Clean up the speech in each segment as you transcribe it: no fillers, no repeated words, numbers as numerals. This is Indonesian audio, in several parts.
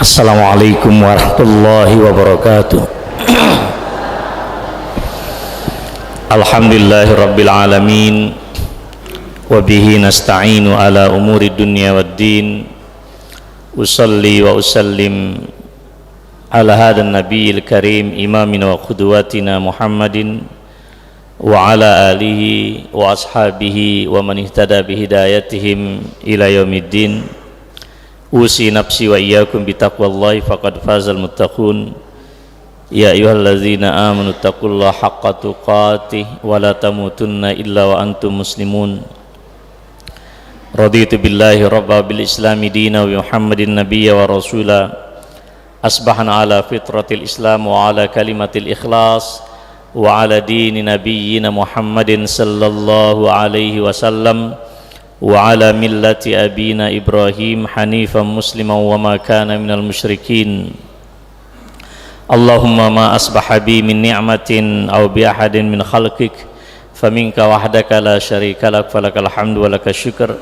Assalamualaikum warahmatullahi wabarakatuh. Alhamdulillahi rabbil alamin, wabihi nasta'inu ala umuri dunya waddin. Usalli wa usallim ala hadan nabiyil karim, imamina wa qudwatina Muhammadin wa ala alihi wa ashabihi wa man ihtada bihidayatihim ila yaumiddin. Usi nafsi wa iyyakum bitaqwallahi faqad fazal muttaqun. Ya ayyuhallazina amanu taqullaha haqqa tuqatih wa la tamutunna illa wa antum muslimun. Raditu billahi rabba bil islami dina wa Muhammadin nabiyya wa rasula. Asbahna ala fitratil islam wa ala kalimatil ikhlas wa ala dini nabiyyina Muhammadin sallallahu alaihi wasallam wa ala millati abina Ibrahim hanifan musliman wa ma kana minal musyrikin. Allahumma ma asbaha bi min ni'matin aw bi ahadin min khalqik faminka wahdaka la syarika lak falakal hamdu wa lakal syukr.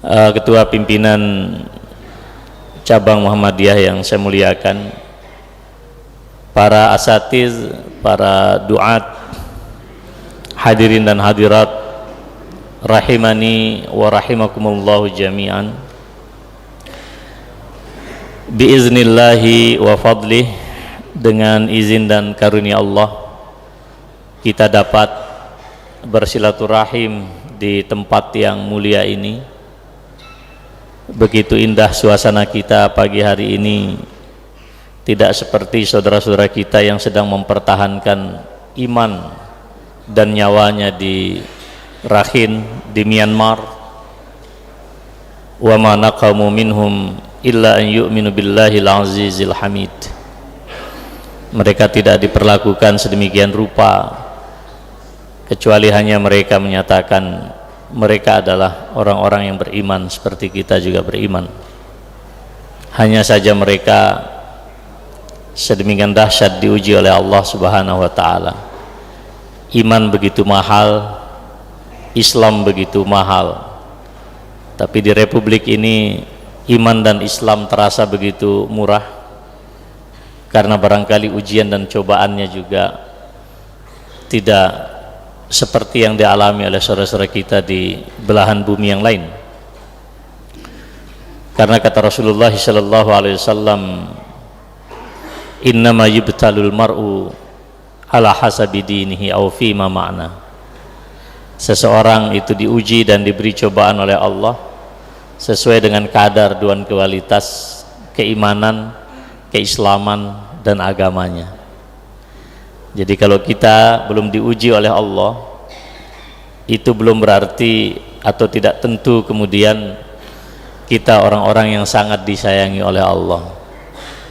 Ketua Pimpinan Cabang Muhammadiyah yang saya muliakan, para asatiz, para duat, hadirin dan hadirat rahimani wa rahimakumullahu jami'an. Biiznillahi wa fadlih, dengan izin dan karunia Allah kita dapat bersilaturahim di tempat yang mulia ini. Begitu indah suasana kita pagi hari ini, tidak seperti saudara-saudara kita yang sedang mempertahankan iman dan nyawanya di Rakhine, di Myanmar. Wa ma naqamu minhum illa an yu'minu billahil azizil hamid. Mereka tidak diperlakukan sedemikian rupa kecuali hanya mereka menyatakan mereka adalah orang-orang yang beriman seperti kita juga beriman. Hanya saja mereka sedemikian dahsyat diuji oleh Allah Subhanahu wa taala. Iman begitu mahal, Islam begitu mahal. Tapi di republik ini iman dan Islam terasa begitu murah, karena barangkali ujian dan cobaannya juga tidak seperti yang dialami oleh saudara-saudara kita di belahan bumi yang lain. Karena kata Rasulullah sallallahu alaihi wasallam, innama yubtalul mar'u ala hasabi dinihi aw fi ma ma'na. Seseorang itu diuji dan diberi cobaan oleh Allah sesuai dengan kadar dan kualitas keimanan, keislaman dan agamanya. Jadi kalau kita belum diuji oleh Allah, itu belum berarti atau tidak tentu kemudian kita orang-orang yang sangat disayangi oleh Allah.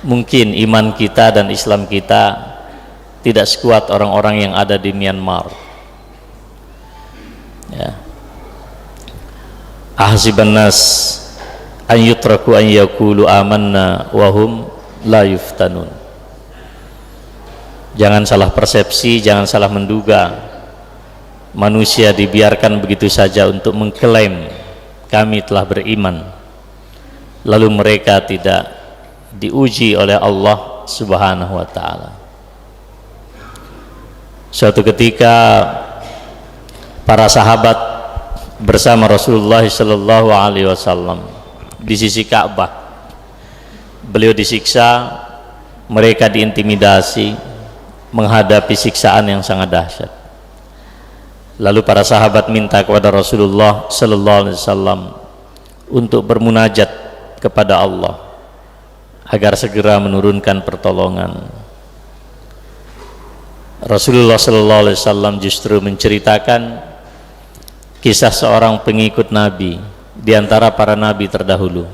Mungkin iman kita dan Islam kita tidak sekuat orang-orang yang ada di Myanmar. Ya. Ahsiban nas an yutraku an yaqulu amanna wa hum la yuftanun. Jangan salah persepsi, jangan salah menduga. Manusia dibiarkan begitu saja untuk mengklaim kami telah beriman, lalu mereka tidak diuji oleh Allah Subhanahu wa taala. Suatu ketika para sahabat bersama Rasulullah sallallahu alaihi wasallam di sisi Ka'bah. Beliau disiksa, mereka diintimidasi, menghadapi siksaan yang sangat dahsyat. Lalu para sahabat minta kepada Rasulullah sallallahu alaihi wasallam untuk bermunajat kepada Allah agar segera menurunkan pertolongan. Rasulullah sallallahu alaihi wasallam justru menceritakan kisah seorang pengikut Nabi di antara para nabi terdahulu.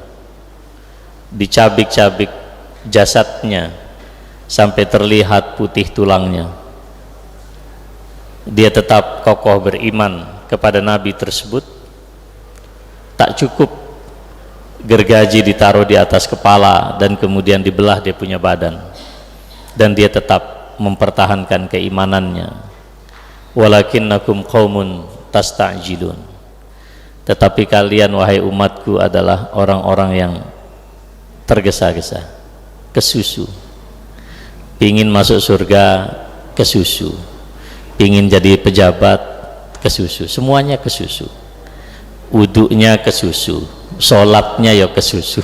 Dicabik-cabik jasadnya sampai terlihat putih tulangnya. Dia tetap kokoh beriman kepada Nabi tersebut. Tak cukup gergaji ditaruh di atas kepala dan kemudian dibelah dia punya badan, dan dia tetap mempertahankan keimanannya. Walakinnakum qaumun tasta'jilun. Tetapi kalian wahai umatku adalah orang-orang yang tergesa-gesa, kesusu. Pingin masuk surga, kesusu. Pingin jadi pejabat, kesusu. Semuanya kesusu. Wudunya kesusu, sholatnya ya kesusu.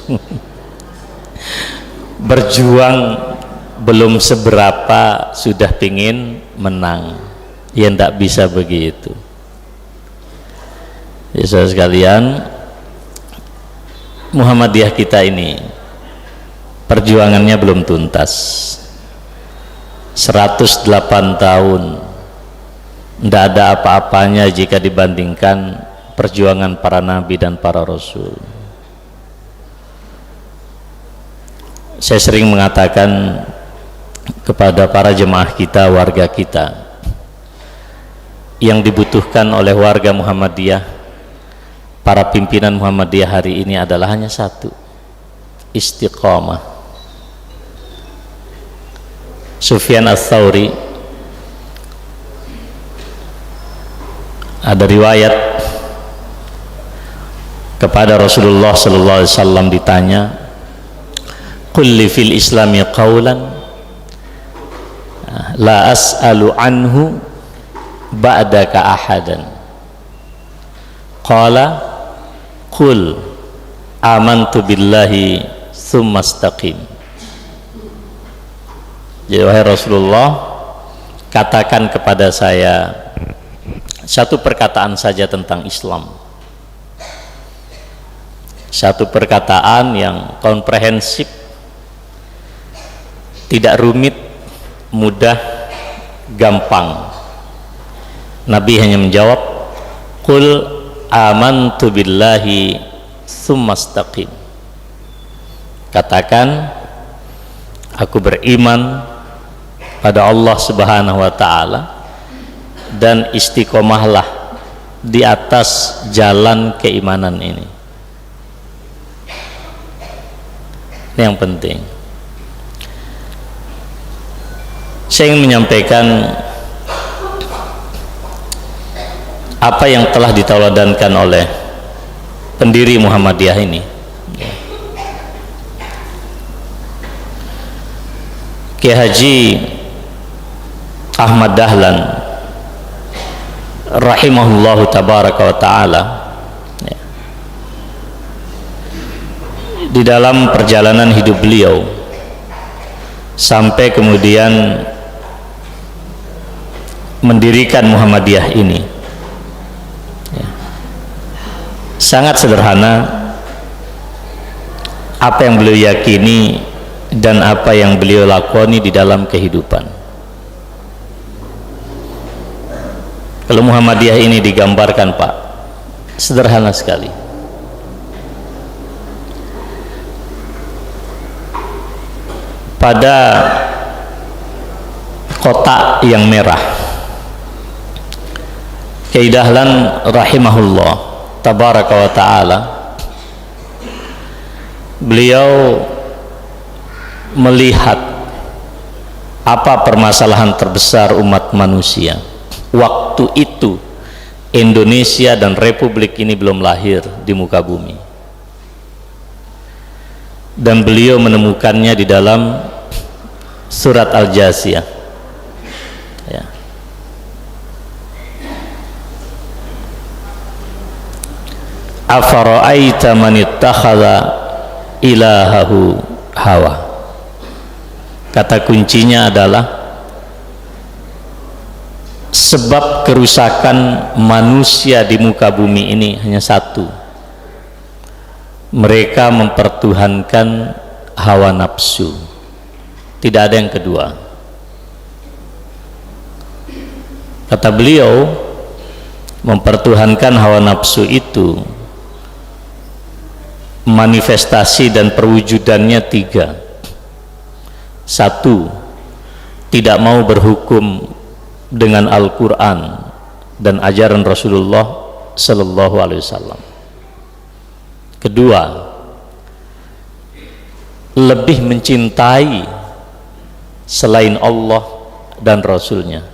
Berjuang belum seberapa sudah pingin menang. Ya tidak bisa begitu. Ya saudara sekalian, Muhammadiyah kita ini perjuangannya belum tuntas. 108 tahun tidak ada apa-apanya jika dibandingkan perjuangan para nabi dan para rasul. Saya sering mengatakan kepada para jemaah kita, warga kita, yang dibutuhkan oleh warga Muhammadiyah, para pimpinan Muhammadiyah hari ini adalah hanya satu: istiqomah. Sufyan Ats-Tsauri, ada riwayat kepada Rasulullah sallallahu alaihi wasallam ditanya, "Qul li fil islami qawlan la as'alu anhu ba'daka ahadan." Qala qul amantu billahi tsumma istaqim. Jadi wahai Rasulullah, katakan kepada saya satu perkataan saja tentang Islam, satu perkataan yang komprehensif, tidak rumit, mudah, gampang. Nabi hanya menjawab, qul amantu billahi tsumma istaqim. Katakan, aku beriman pada Allah Subhanahu wa taala dan istiqomahlah di atas jalan keimanan ini. Ini yang penting. Saya ingin menyampaikan apa yang telah ditauladankan oleh pendiri Muhammadiyah ini. Kiai Haji Ahmad Dahlan rahimahullahu tabaraka wa ta'ala, di dalam perjalanan hidup beliau sampai kemudian mendirikan Muhammadiyah ini, sangat sederhana apa yang beliau yakini dan apa yang beliau lakoni di dalam kehidupan. Kalau Muhammadiyah ini digambarkan, Pak, sederhana sekali. Pada kotak yang merah, Kiai Dahlan rahimahullah tabaraka wa ta'ala, beliau melihat apa permasalahan terbesar umat manusia. Waktu itu Indonesia dan Republik ini belum lahir di muka bumi, dan beliau menemukannya di dalam surat Al-Jasiyah, ya. Afara'aita man ittakhadha ilahahu hawa. Kata kuncinya adalah sebab kerusakan manusia di muka bumi ini hanya satu: mereka mempertuhankan hawa nafsu. Tidak ada yang kedua. Kata beliau, mempertuhankan hawa nafsu itu manifestasi dan perwujudannya tiga. Satu, tidak mau berhukum dengan Al-Quran dan ajaran Rasulullah Sallallahu Alaihi Wasallam. Kedua, lebih mencintai selain Allah dan Rasulnya,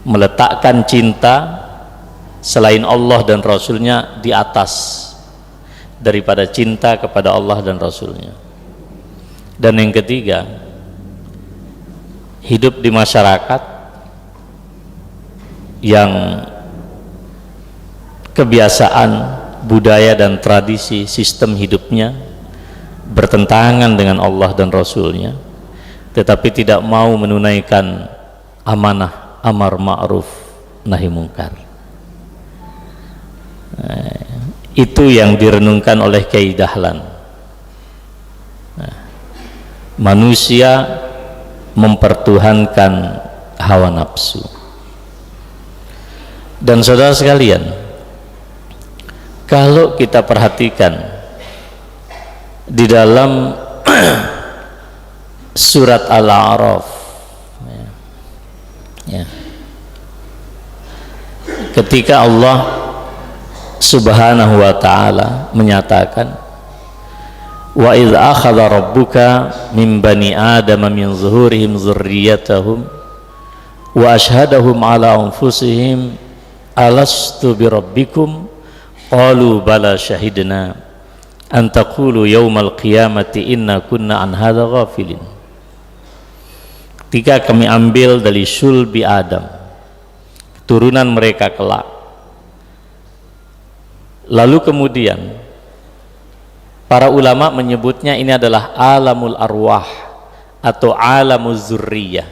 meletakkan cinta selain Allah dan Rasulnya di atas daripada cinta kepada Allah dan Rasulnya. Dan yang ketiga, hidup di masyarakat yang kebiasaan, budaya dan tradisi sistem hidupnya bertentangan dengan Allah dan Rasulnya, tetapi tidak mau menunaikan amanah amar ma'ruf nahi mungkar. Itu yang direnungkan oleh Kyai Dahlan. Manusia mempertuhankan hawa nafsu. Dan saudara sekalian, kalau kita perhatikan di dalam surat Al-A'raf, ketika Allah Subhanahu wa ta'ala menyatakan, wa idh akhadha rabbuka min bani adama min zuhurihim dzurriyyatahum wa ashhadahum ala anfusihim alastu bi rabbikum qalu bala syahidna an taqulu yaumal qiyamati inna kunna an hadza ghafilin. Ketika kami ambil dari sulbi Adam, keturunan mereka kelak, lalu kemudian para ulama menyebutnya ini adalah alamul arwah atau alamuz zurriyah.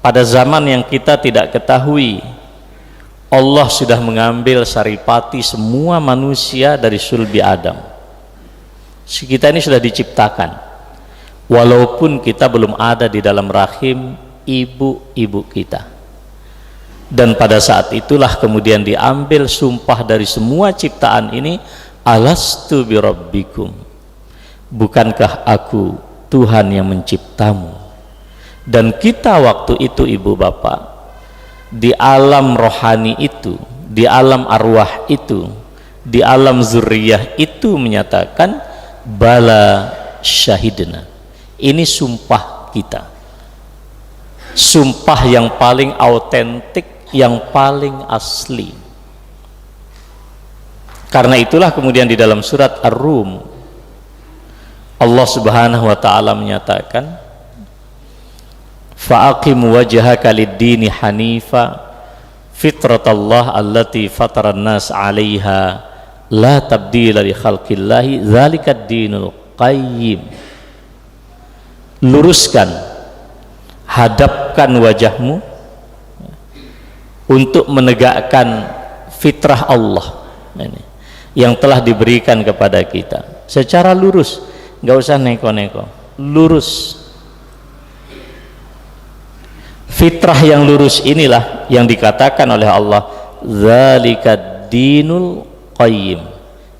Pada zaman yang kita tidak ketahui, Allah sudah mengambil saripati semua manusia dari sulbi Adam. Kita ini sudah diciptakan, walaupun kita belum ada di dalam rahim ibu-ibu kita. Dan pada saat itulah kemudian diambil sumpah dari semua ciptaan ini, alastu bi rabbikum, bukankah aku Tuhan yang menciptamu? Dan kita waktu itu ibu bapak di alam rohani itu, di alam arwah itu, di alam zuriyah itu menyatakan bala syahidna, ini sumpah kita, sumpah yang paling autentik, yang paling asli. Karena itulah kemudian di dalam surat Ar-Rum Allah Subhanahu wa ta'ala menyatakan, fa'aqim wajhaka lid-dini hanifa fitratallah allati fataran nas 'alaiha la tabdila li khalqillahi dzalikad dinul qayyim. Luruskan, hadapkan wajahmu untuk menegakkan fitrah Allah ini yang telah diberikan kepada kita secara lurus, nggak usah neko-neko, lurus. Fitrah yang lurus inilah yang dikatakan oleh Allah zalikad dinul qayyim,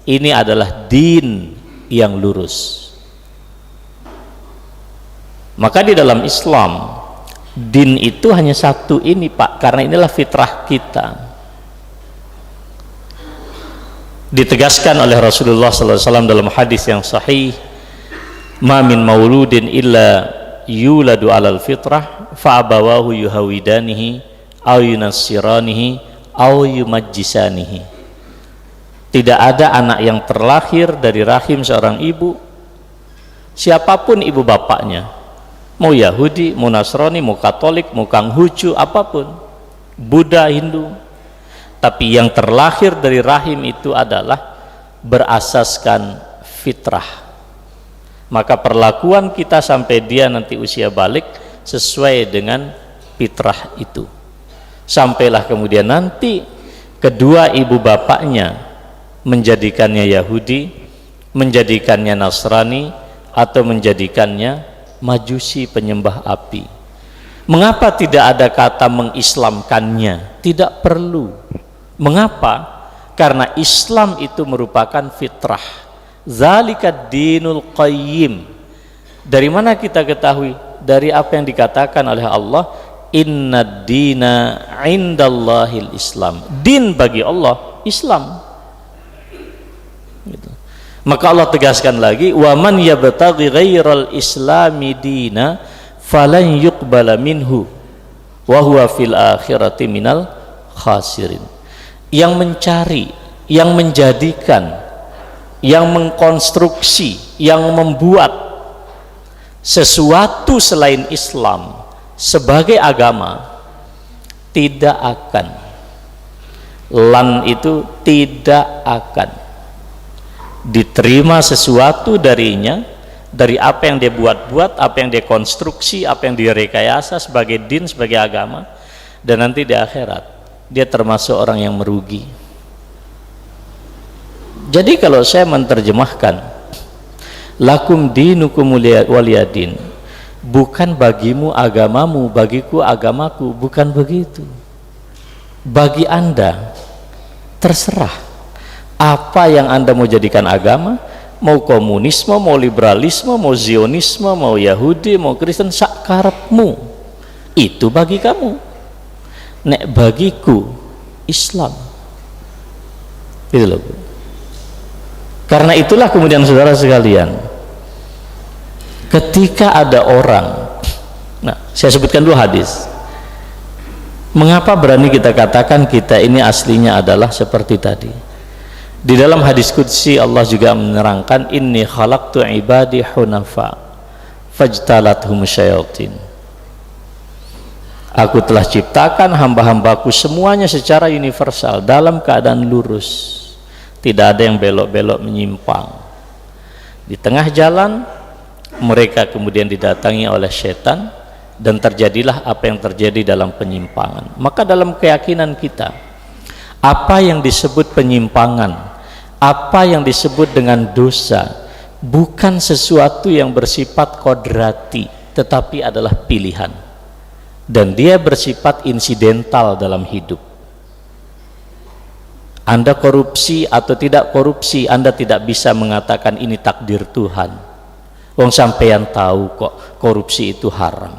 ini adalah din yang lurus. Maka di dalam Islam din itu hanya satu ini Pak, karena inilah fitrah kita. Ditegaskan oleh Rasulullah SAW dalam hadis yang sahih, ma min mauludin illa yuladu alal fitrah fa'abawahu yuhawidanihi aw yunassiranihi aw yumajjisanihi. Tidak ada anak yang terlahir dari rahim seorang ibu, siapapun ibu bapaknya, mau Yahudi, mau Nasrani, mau Katolik, mau Kanghucu, apapun, Buddha, Hindu, tapi yang terlahir dari rahim itu adalah berasaskan fitrah. Maka perlakuan kita sampai dia nanti usia balik sesuai dengan fitrah itu. Sampailah kemudian nanti kedua ibu bapaknya menjadikannya Yahudi, menjadikannya Nasrani, atau menjadikannya Majusi penyembah api. Mengapa tidak ada kata mengislamkannya? Tidak perlu. Mengapa? Karena Islam itu merupakan fitrah. Zalikad dinul qayyim. Dari mana kita ketahui? Dari apa yang dikatakan oleh Allah, innad dina indallahil Islam. Din bagi Allah Islam. Gitu. Maka Allah tegaskan lagi, wa man yabtaghi ghairal islami dina falan yuqbala minhu wa huwa fil akhirati minal khasirin. Yang mencari, yang menjadikan yang mengkonstruksi, yang membuat sesuatu selain Islam sebagai agama, tidak akan, lan itu tidak akan diterima sesuatu darinya, dari apa yang dia buat-buat, apa yang dia konstruksi, apa yang dia rekayasa sebagai din, sebagai agama, dan nanti di akhirat dia termasuk orang yang merugi. Jadi kalau saya menerjemahkan lakum dinukum waliyadin, bukan bagimu agamamu, bagiku agamaku, bukan begitu. Bagi Anda terserah apa yang Anda mau jadikan agama, mau komunisme, mau liberalisme, mau zionisme, mau Yahudi, mau Kristen, sakarepmu, itu bagi kamu. Nek bagiku Islam, itu loh. Karena itulah kemudian saudara sekalian, ketika ada orang, nah saya sebutkan dulu hadis, mengapa berani kita katakan kita ini aslinya adalah seperti tadi. Di dalam hadis qudsi Allah juga menerangkan, inni khalaqtu ibadi hunafa fajtalathum syayatin. Aku telah ciptakan hamba-hambaku semuanya secara universal dalam keadaan lurus, tidak ada yang belok-belok menyimpang. Di tengah jalan mereka kemudian didatangi oleh setan, dan terjadilah apa yang terjadi dalam penyimpangan. Maka dalam keyakinan kita, apa yang disebut penyimpangan, apa yang disebut dengan dosa, bukan sesuatu yang bersifat kodrati, tetapi adalah pilihan, dan dia bersifat insidental dalam hidup. Anda korupsi atau tidak korupsi, Anda tidak bisa mengatakan ini takdir Tuhan. Wong sampeyan tahu kok korupsi itu haram.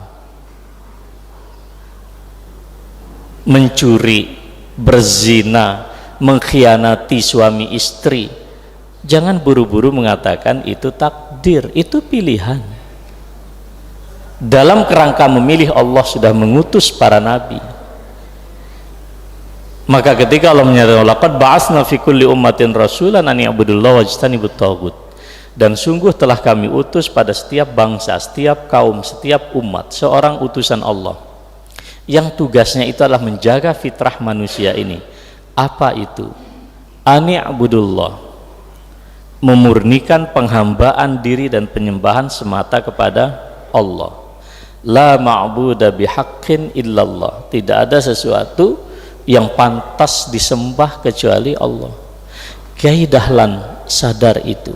Mencuri, berzina, mengkhianati suami istri, jangan buru-buru mengatakan itu takdir, itu pilihan. Dalam kerangka memilih, Allah sudah mengutus para nabi. Maka ketika Allah menyatakan laqad ba'atsna fi kulli ummatin rasulan an ya'budullaha wajtanibut taghut, dan sungguh telah kami utus pada setiap bangsa, setiap kaum, setiap umat seorang utusan Allah yang tugasnya itu adalah menjaga fitrah manusia ini. Apa itu? An ya'budullah, memurnikan penghambaan diri dan penyembahan semata kepada Allah. La ma'buda bihaqqin illallah, tidak ada sesuatu yang pantas disembah kecuali Allah. Kiai Dahlan sadar itu.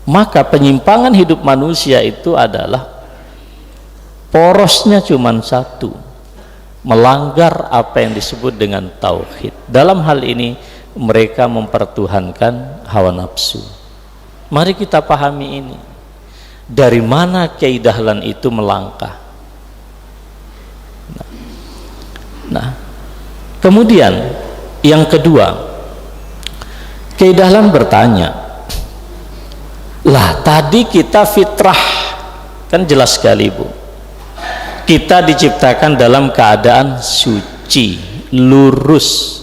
Maka penyimpangan hidup manusia itu adalah porosnya cuma satu, melanggar apa yang disebut dengan tauhid. Dalam hal ini mereka mempertuhankan hawa nafsu. Mari kita pahami ini. Dari mana Kiai Dahlan itu melangkah? Nah, kemudian yang kedua, Kiai Dahlan bertanya, lah tadi kita fitrah, kan jelas sekali Bu, kita diciptakan dalam keadaan suci, lurus.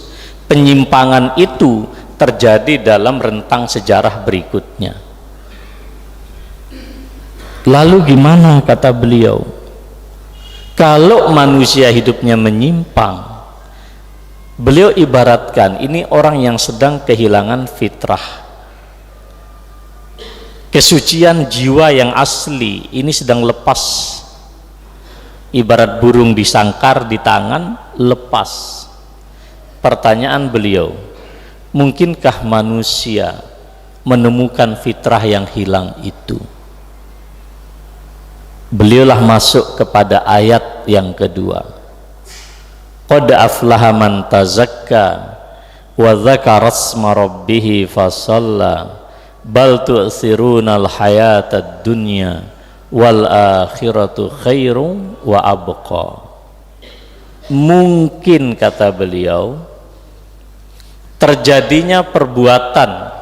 Penyimpangan itu terjadi dalam rentang sejarah berikutnya. Lalu gimana, kata beliau, kalau manusia hidupnya menyimpang? Beliau ibaratkan ini orang yang sedang kehilangan fitrah, kesucian jiwa yang asli ini sedang lepas, ibarat burung disangkar di tangan, lepas. Pertanyaan beliau, mungkinkah manusia menemukan fitrah yang hilang itu? Beliaulah masuk kepada ayat yang kedua, qad aflaha man tazakka wa dzakara asma rabbih fasalla bal tu'thirunal hayatad dunya wal akhiratu khairum wa abqa. Mungkin, kata beliau, terjadinya perbuatan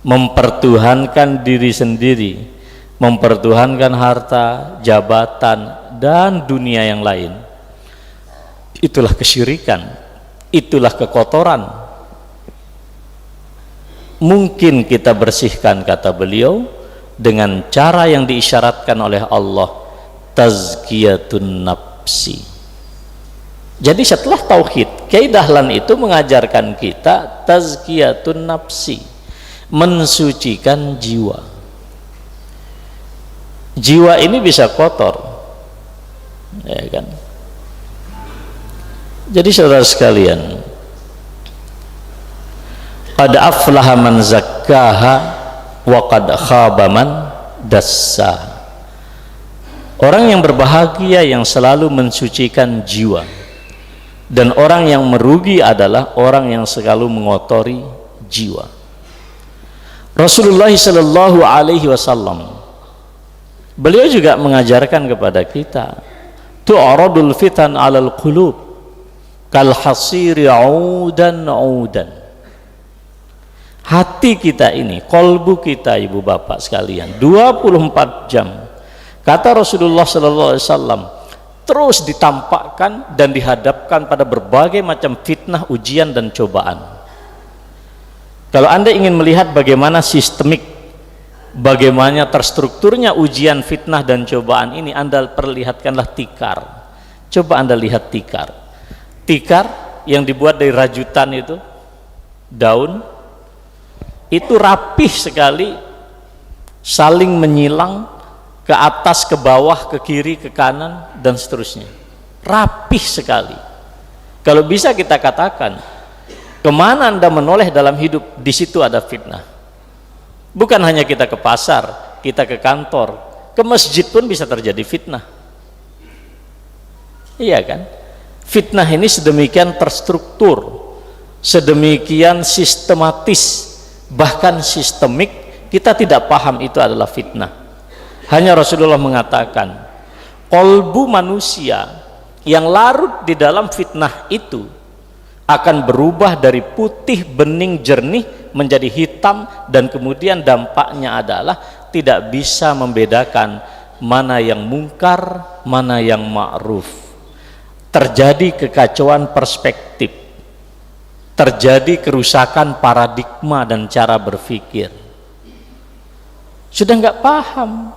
mempertuhankan diri sendiri, mempertuhankan harta, jabatan, dan dunia yang lain. Itulah kesyirikan, itulah kekotoran. mungkin kita bersihkan, kata beliau, dengan cara yang diisyaratkan oleh Allah, tazkiyatun nafsi. Jadi setelah tauhid, Kiai Dahlan itu mengajarkan kita tazkiyatun nafsi, mensucikan jiwa. Jiwa ini bisa kotor, ya kan? Jadi saudara sekalian, qad aflaha man zakkaha wa qad khaba man dassaha. Orang yang berbahagia yang selalu mensucikan jiwa, dan orang yang merugi adalah orang yang selalu mengotori jiwa. Rasulullah sallallahu alaihi wasallam, beliau juga mengajarkan kepada kita, tu'radul fitan 'alal qulub kal hasiri 'udan 'udan. Hati kita ini, kolbu kita, ibu bapak sekalian, 24 jam, kata Rasulullah sallallahu alaihi wasallam, terus ditampakkan dan dihadapkan pada berbagai macam fitnah, ujian dan cobaan. Kalau Anda ingin melihat bagaimana sistemik, bagaimana terstrukturnya ujian, fitnah dan cobaan ini, Anda perlihatkanlah tikar. Coba Anda lihat tikar. Tikar yang dibuat dari rajutan itu, daun itu rapih sekali, saling menyilang ke atas, ke bawah, ke kiri, ke kanan dan seterusnya. Rapih sekali. Kalau bisa kita katakan, kemana Anda menoleh dalam hidup, di situ ada fitnah. Bukan hanya kita ke pasar, kita ke kantor, ke masjid pun bisa terjadi fitnah. Iya kan? Fitnah ini sedemikian terstruktur, sedemikian sistematis, bahkan sistemik, kita tidak paham itu adalah fitnah. Hanya Rasulullah mengatakan, kolbu manusia yang larut di dalam fitnah itu akan berubah dari putih bening jernih menjadi hitam, dan kemudian dampaknya adalah tidak bisa membedakan mana yang mungkar, mana yang ma'ruf. Terjadi kekacauan perspektif, terjadi kerusakan paradigma dan cara berpikir. Sudah nggak paham.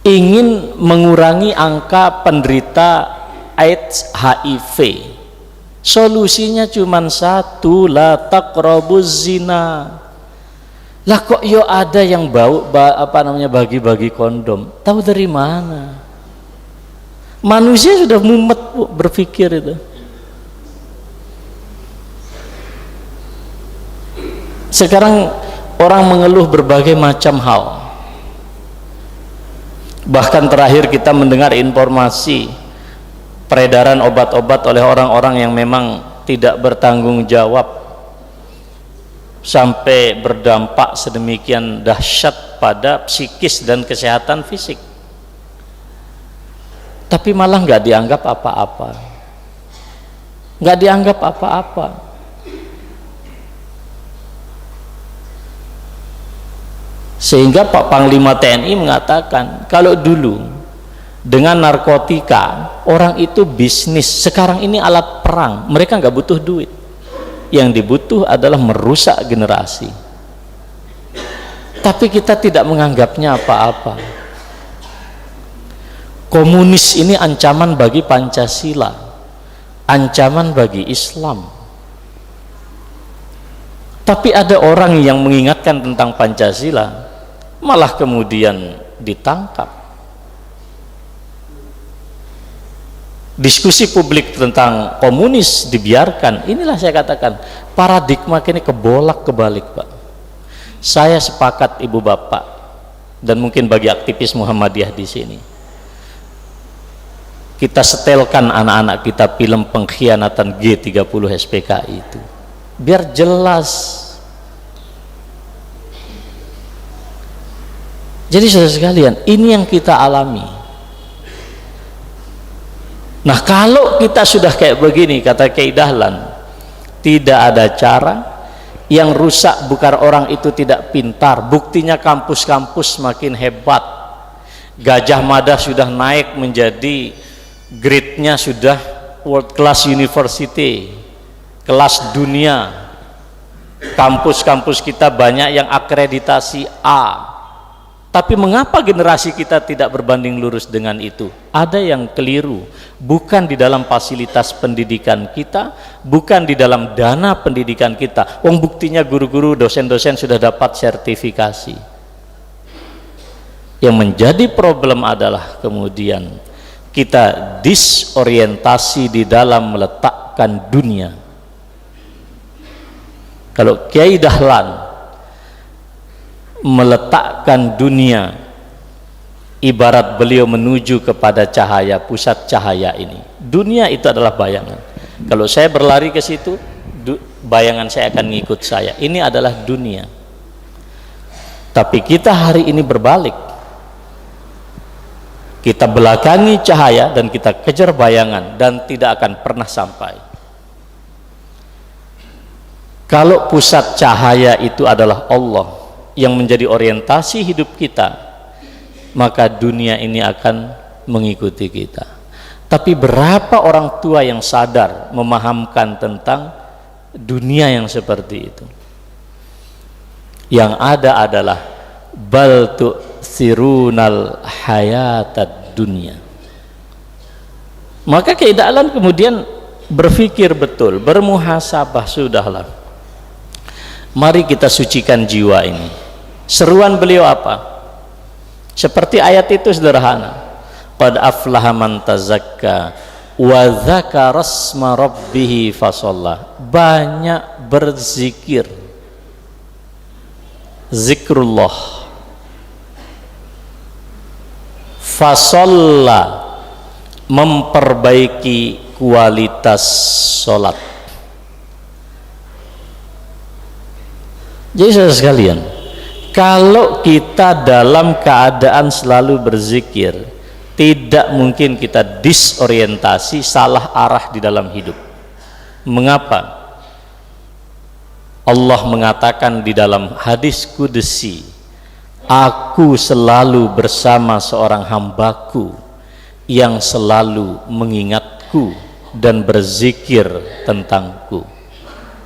Ingin mengurangi angka penderita AIDS HIV, solusinya cuma satu, la taqrabuz zina. Lah kok yo ada yang bagi-bagi kondom, tahu dari mana? Manusia sudah mumet berpikir itu. Sekarang orang mengeluh berbagai macam hal. Bahkan terakhir kita mendengar informasi peredaran obat-obat oleh orang-orang yang memang tidak bertanggung jawab, sampai berdampak sedemikian dahsyat pada psikis dan kesehatan fisik. Tapi malah nggak dianggap apa-apa, nggak dianggap apa-apa. Sehingga Pak Panglima TNI mengatakan, kalau dulu dengan narkotika orang itu bisnis, sekarang ini alat perang, mereka nggak butuh duit, yang dibutuh adalah merusak generasi. Tapi kita tidak menganggapnya apa-apa. Komunis ini ancaman bagi Pancasila, ancaman bagi Islam. Tapi ada orang yang mengingatkan tentang Pancasila, malah kemudian ditangkap. Diskusi publik tentang komunis dibiarkan. Inilah saya katakan, paradigma kini kebolak-kebalik, Pak. Saya sepakat ibu bapak, dan mungkin bagi aktivis Muhammadiyah di sini, kita setelkan anak-anak kita film pengkhianatan G30 SPKI itu, biar jelas. Jadi saudara sekalian, ini yang kita alami. Nah, kalau kita sudah kayak begini, kata Kiai Dahlan, tidak ada cara. Yang rusak bukan orang itu tidak pintar, buktinya kampus-kampus semakin hebat. Gajah Mada sudah naik menjadi grade-nya sudah world class university. kelas dunia, kampus-kampus kita banyak yang akreditasi A. Tapi mengapa generasi kita tidak berbanding lurus dengan itu? Ada yang keliru, bukan di dalam fasilitas pendidikan kita, bukan di dalam dana pendidikan kita. Wong buktinya guru-guru, dosen-dosen sudah dapat sertifikasi. Yang menjadi problem adalah kemudian kita disorientasi di dalam meletakkan dunia. Kalau Kiai Dahlan meletakkan dunia, ibarat beliau menuju kepada cahaya, pusat cahaya ini. Dunia itu adalah bayangan. Kalau saya berlari ke situ, bayangan saya akan ngikut saya. Ini adalah dunia. Tapi kita hari ini berbalik. Kita belakangi cahaya dan kita kejar bayangan dan tidak akan pernah sampai. Kalau pusat cahaya itu adalah Allah yang menjadi orientasi hidup kita, maka dunia ini akan mengikuti kita. Tapi berapa orang tua yang sadar memahamkan tentang dunia yang seperti itu? Yang ada adalah bal tu'thirunal hayatad dunya. Maka Kiai Dahlan kemudian berpikir betul, bermuhasabah, sudahlah, mari kita sucikan jiwa ini. Seruan beliau apa? Seperti ayat itu sederhana. Qad aflaha man tazakka wa dzakara asma rabbih fasalla. Banyak berzikir, zikrullah, fasalla, memperbaiki kualitas sholat. Jadi saudara sekalian, kalau kita dalam keadaan selalu berzikir, tidak mungkin kita disorientasi, salah arah di dalam hidup. Mengapa? Allah mengatakan di dalam hadis qudsi, aku selalu bersama seorang hambaku yang selalu mengingatku dan berzikir tentangku.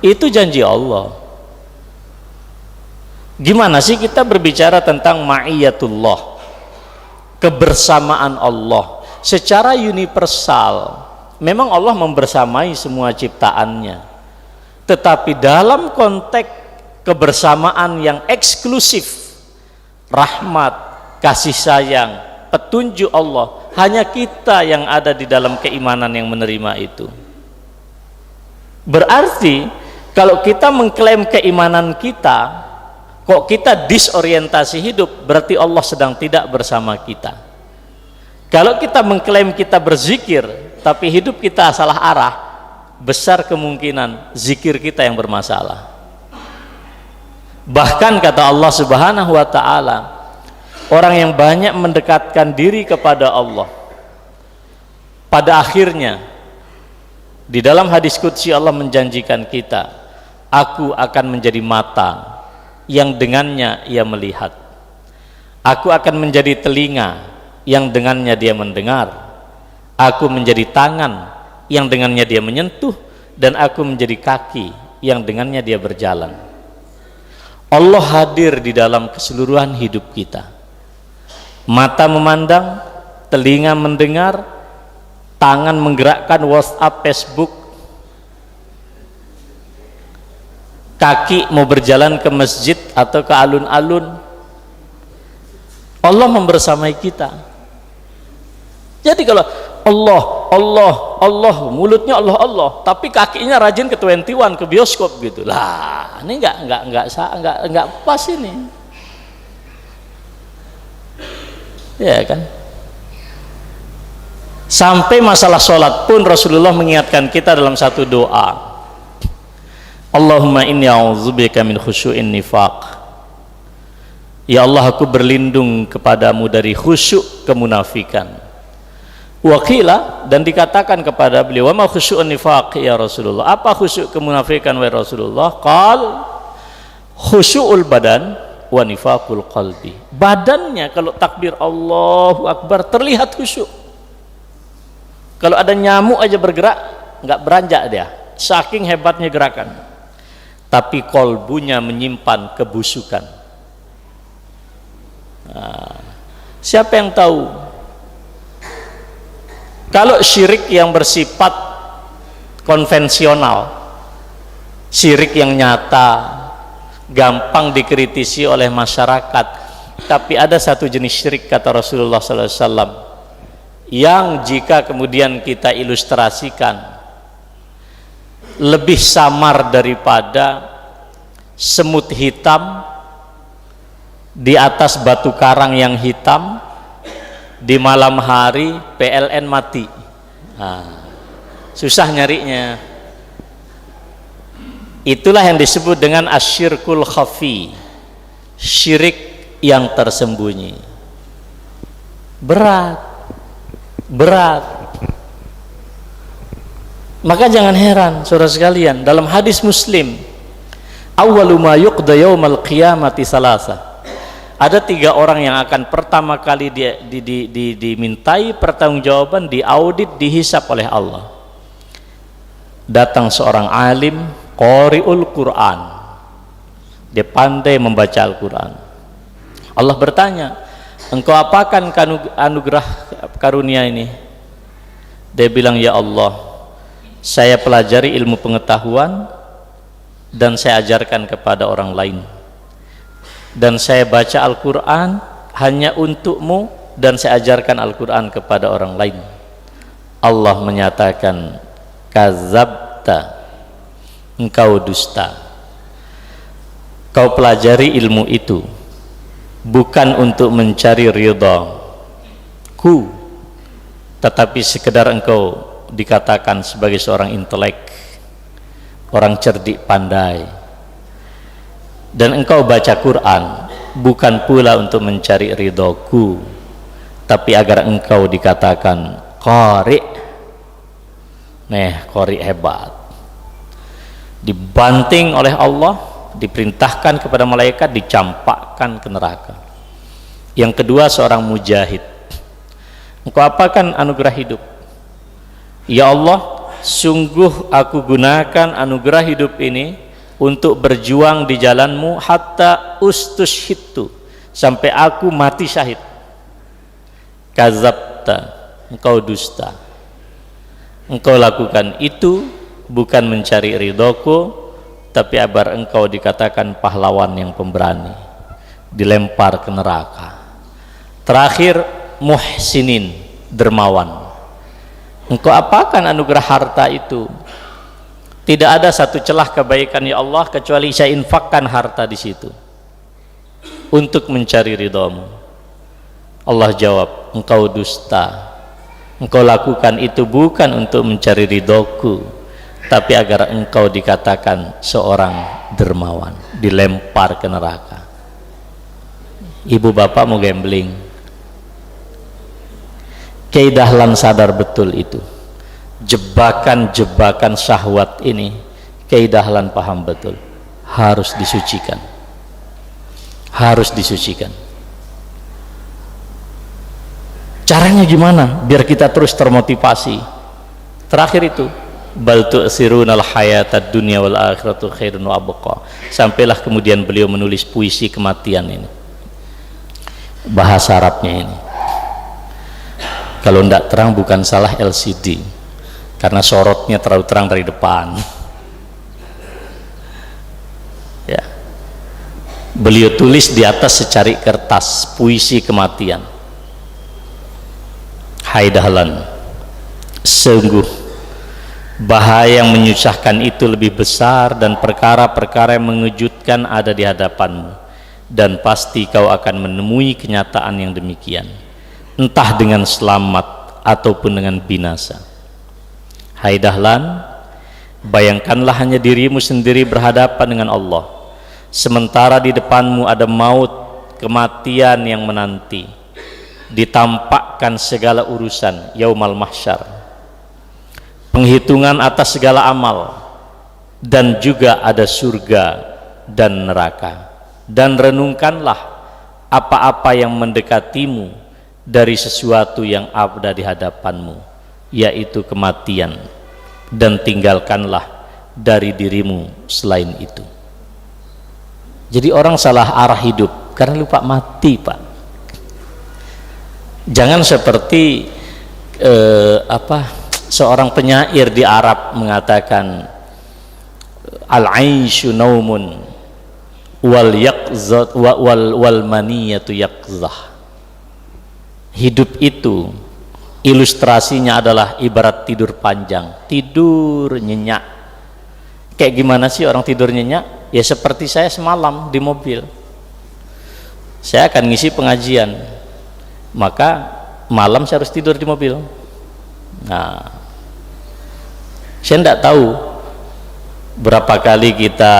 Itu janji Allah. Gimana sih kita berbicara tentang ma'iyatullah, kebersamaan Allah secara universal? Memang Allah membersamai semua ciptaannya, tetapi dalam konteks kebersamaan yang eksklusif, rahmat, kasih sayang, petunjuk Allah, hanya kita yang ada di dalam keimanan yang menerima itu. Berarti kalau kita mengklaim keimanan kita, kok kita disorientasi hidup, berarti Allah sedang tidak bersama kita. Kalau kita mengklaim kita berzikir tapi hidup kita salah arah, besar kemungkinan zikir kita yang bermasalah. Bahkan kata Allah Subhanahu wa ta'ala, orang yang banyak mendekatkan diri kepada Allah, pada akhirnya di dalam hadis qudsi Allah menjanjikan kita, aku akan menjadi mata yang dengannya ia melihat, aku akan menjadi telinga yang dengannya dia mendengar, aku menjadi tangan yang dengannya dia menyentuh, dan aku menjadi kaki yang dengannya dia berjalan. Allah hadir di dalam keseluruhan hidup kita. Mata memandang, telinga mendengar, tangan menggerakkan WhatsApp, Facebook, kaki mau berjalan ke masjid atau ke alun-alun. Allah membersamai kita. Jadi kalau Allah, Allah, Allah, mulutnya Allah, Allah, tapi kakinya rajin ke 21, ke bioskop gitu. Lah, ini enggak pas ini. Ya kan? Sampai masalah sholat pun Rasulullah mengingatkan kita dalam satu doa. Allahumma inni a'udzubika min khusyu'in nifaq. Ya Allah, aku berlindung kepadamu dari khusyuk kemunafikan. Wakila, dan dikatakan kepada beliau, wa ma khusyu'un nifaq ya Rasulullah, apa khusyuk kemunafikan wahai Rasulullah? Qal khusyu'ul badan wa nifaqul qalbi. Badannya kalau takbir Allahu Akbar terlihat khusyuk. Kalau ada nyamuk aja bergerak, nggak beranjak dia, saking hebatnya gerakan, tapi kolbunya menyimpan kebusukan. Siapa yang tahu kalau syirik yang bersifat konvensional, syirik yang nyata, gampang dikritisi oleh masyarakat, tapi ada satu jenis syirik kata Rasulullah SAW yang jika kemudian kita ilustrasikan lebih samar daripada semut hitam di atas batu karang yang hitam di malam hari PLN mati. Susah nyarinya. Itulah yang disebut dengan asyirkul khafi, syirik yang tersembunyi. Berat. Maka jangan heran saudara sekalian, dalam hadis Muslim, awwalu ma yuqda yaumal qiyamati salasa, ada 3 orang yang akan pertama kali dimintai pertanggungjawaban, diaudit, dihisap oleh Allah. Datang seorang alim qari'ul Quran, dia pandai membaca Al-Quran. Allah bertanya, engkau apakan anugerah karunia ini? Dia bilang, ya Allah, saya pelajari ilmu pengetahuan dan saya ajarkan kepada orang lain, dan saya baca Al-Quran hanya untukmu dan saya ajarkan Al-Quran kepada orang lain. Allah menyatakan, kadzabta, engkau dusta. Kau pelajari ilmu itu bukan untuk mencari ridhaku, tetapi sekedar engkau dikatakan sebagai seorang intelek, orang cerdik pandai. Dan engkau baca Quran bukan pula untuk mencari ridhaku, tapi agar engkau dikatakan qari. Qari hebat. Dibanting oleh Allah, diperintahkan kepada malaikat, dicampakkan ke neraka. Yang kedua, seorang mujahid. Engkau apakan anugerah hidup? Ya Allah, sungguh aku gunakan anugerah hidup ini untuk berjuang di jalanmu hatta ustushhidtu, sampai aku mati syahid. Kadzabta, engkau dusta. Engkau lakukan itu bukan mencari ridhoku, tapi agar engkau dikatakan pahlawan yang pemberani, dilempar ke neraka. Terakhir, muhsinin, dermawan. Engkau apakan anugerah harta itu? Tidak ada satu celah kebaikan ya Allah kecuali saya infakkan harta di situ untuk mencari ridhamu. Allah jawab, engkau dusta. Engkau lakukan itu bukan untuk mencari ridhoku, tapi agar engkau dikatakan seorang dermawan, dilempar ke neraka. Ibu bapak mau gambling, Kiai Dahlan sadar betul itu. Jebakan-jebakan syahwat ini Kiai Dahlan paham betul, harus disucikan, harus disucikan. Caranya gimana biar kita terus termotivasi? Terakhir itu, bal tu'sirunal hayatad dunya wal akhiratu khairun wa abqa. Sampailah kemudian beliau menulis puisi kematian ini, bahasa Arabnya ini. Kalau tidak terang bukan salah LCD, karena sorotnya terlalu terang dari depan. Ya, beliau tulis di atas secari kertas puisi kematian. Hai Dahlan, sungguh bahaya yang menyusahkan itu lebih besar, dan perkara-perkara yang mengejutkan ada di hadapanmu, dan pasti kau akan menemui kenyataan yang demikian, entah dengan selamat ataupun dengan binasa. Hai Dahlan, bayangkanlah hanya dirimu sendiri berhadapan dengan Allah, sementara di depanmu ada maut, kematian yang menanti. Ditampakkan segala urusan yaumal mahsyar, penghitungan atas segala amal, dan juga ada surga dan neraka. Dan renungkanlah apa-apa yang mendekatimu dari sesuatu yang ada di hadapanmu, yaitu kematian, dan tinggalkanlah dari dirimu selain itu. Jadi orang salah arah hidup karena lupa mati, Pak. Jangan seperti seorang penyair di Arab mengatakan, al-aisyu naumun wal yaqzat wal maniyatu yaqzah. Hidup itu ilustrasinya adalah ibarat tidur panjang, tidur nyenyak. Kayak gimana sih orang tidur nyenyak? Ya seperti saya semalam di mobil, saya akan ngisi pengajian, maka malam saya harus tidur di mobil. Nah, saya tidak tahu berapa kali kita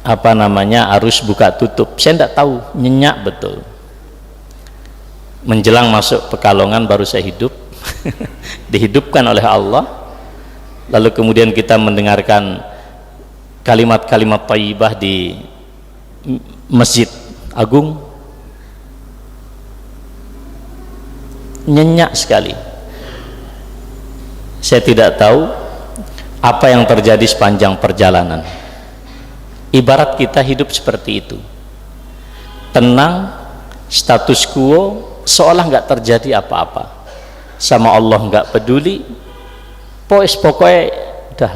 harus buka tutup, saya tidak tahu, nyenyak betul. Menjelang masuk Pekalongan baru saya hidup dihidupkan oleh Allah, lalu kemudian kita mendengarkan kalimat-kalimat thayyibah di Masjid Agung, nyenyak sekali. Saya tidak tahu apa yang terjadi sepanjang perjalanan. Ibarat kita hidup seperti itu, tenang, status quo, seolah nggak terjadi apa-apa, sama Allah nggak peduli, pokoknya udah.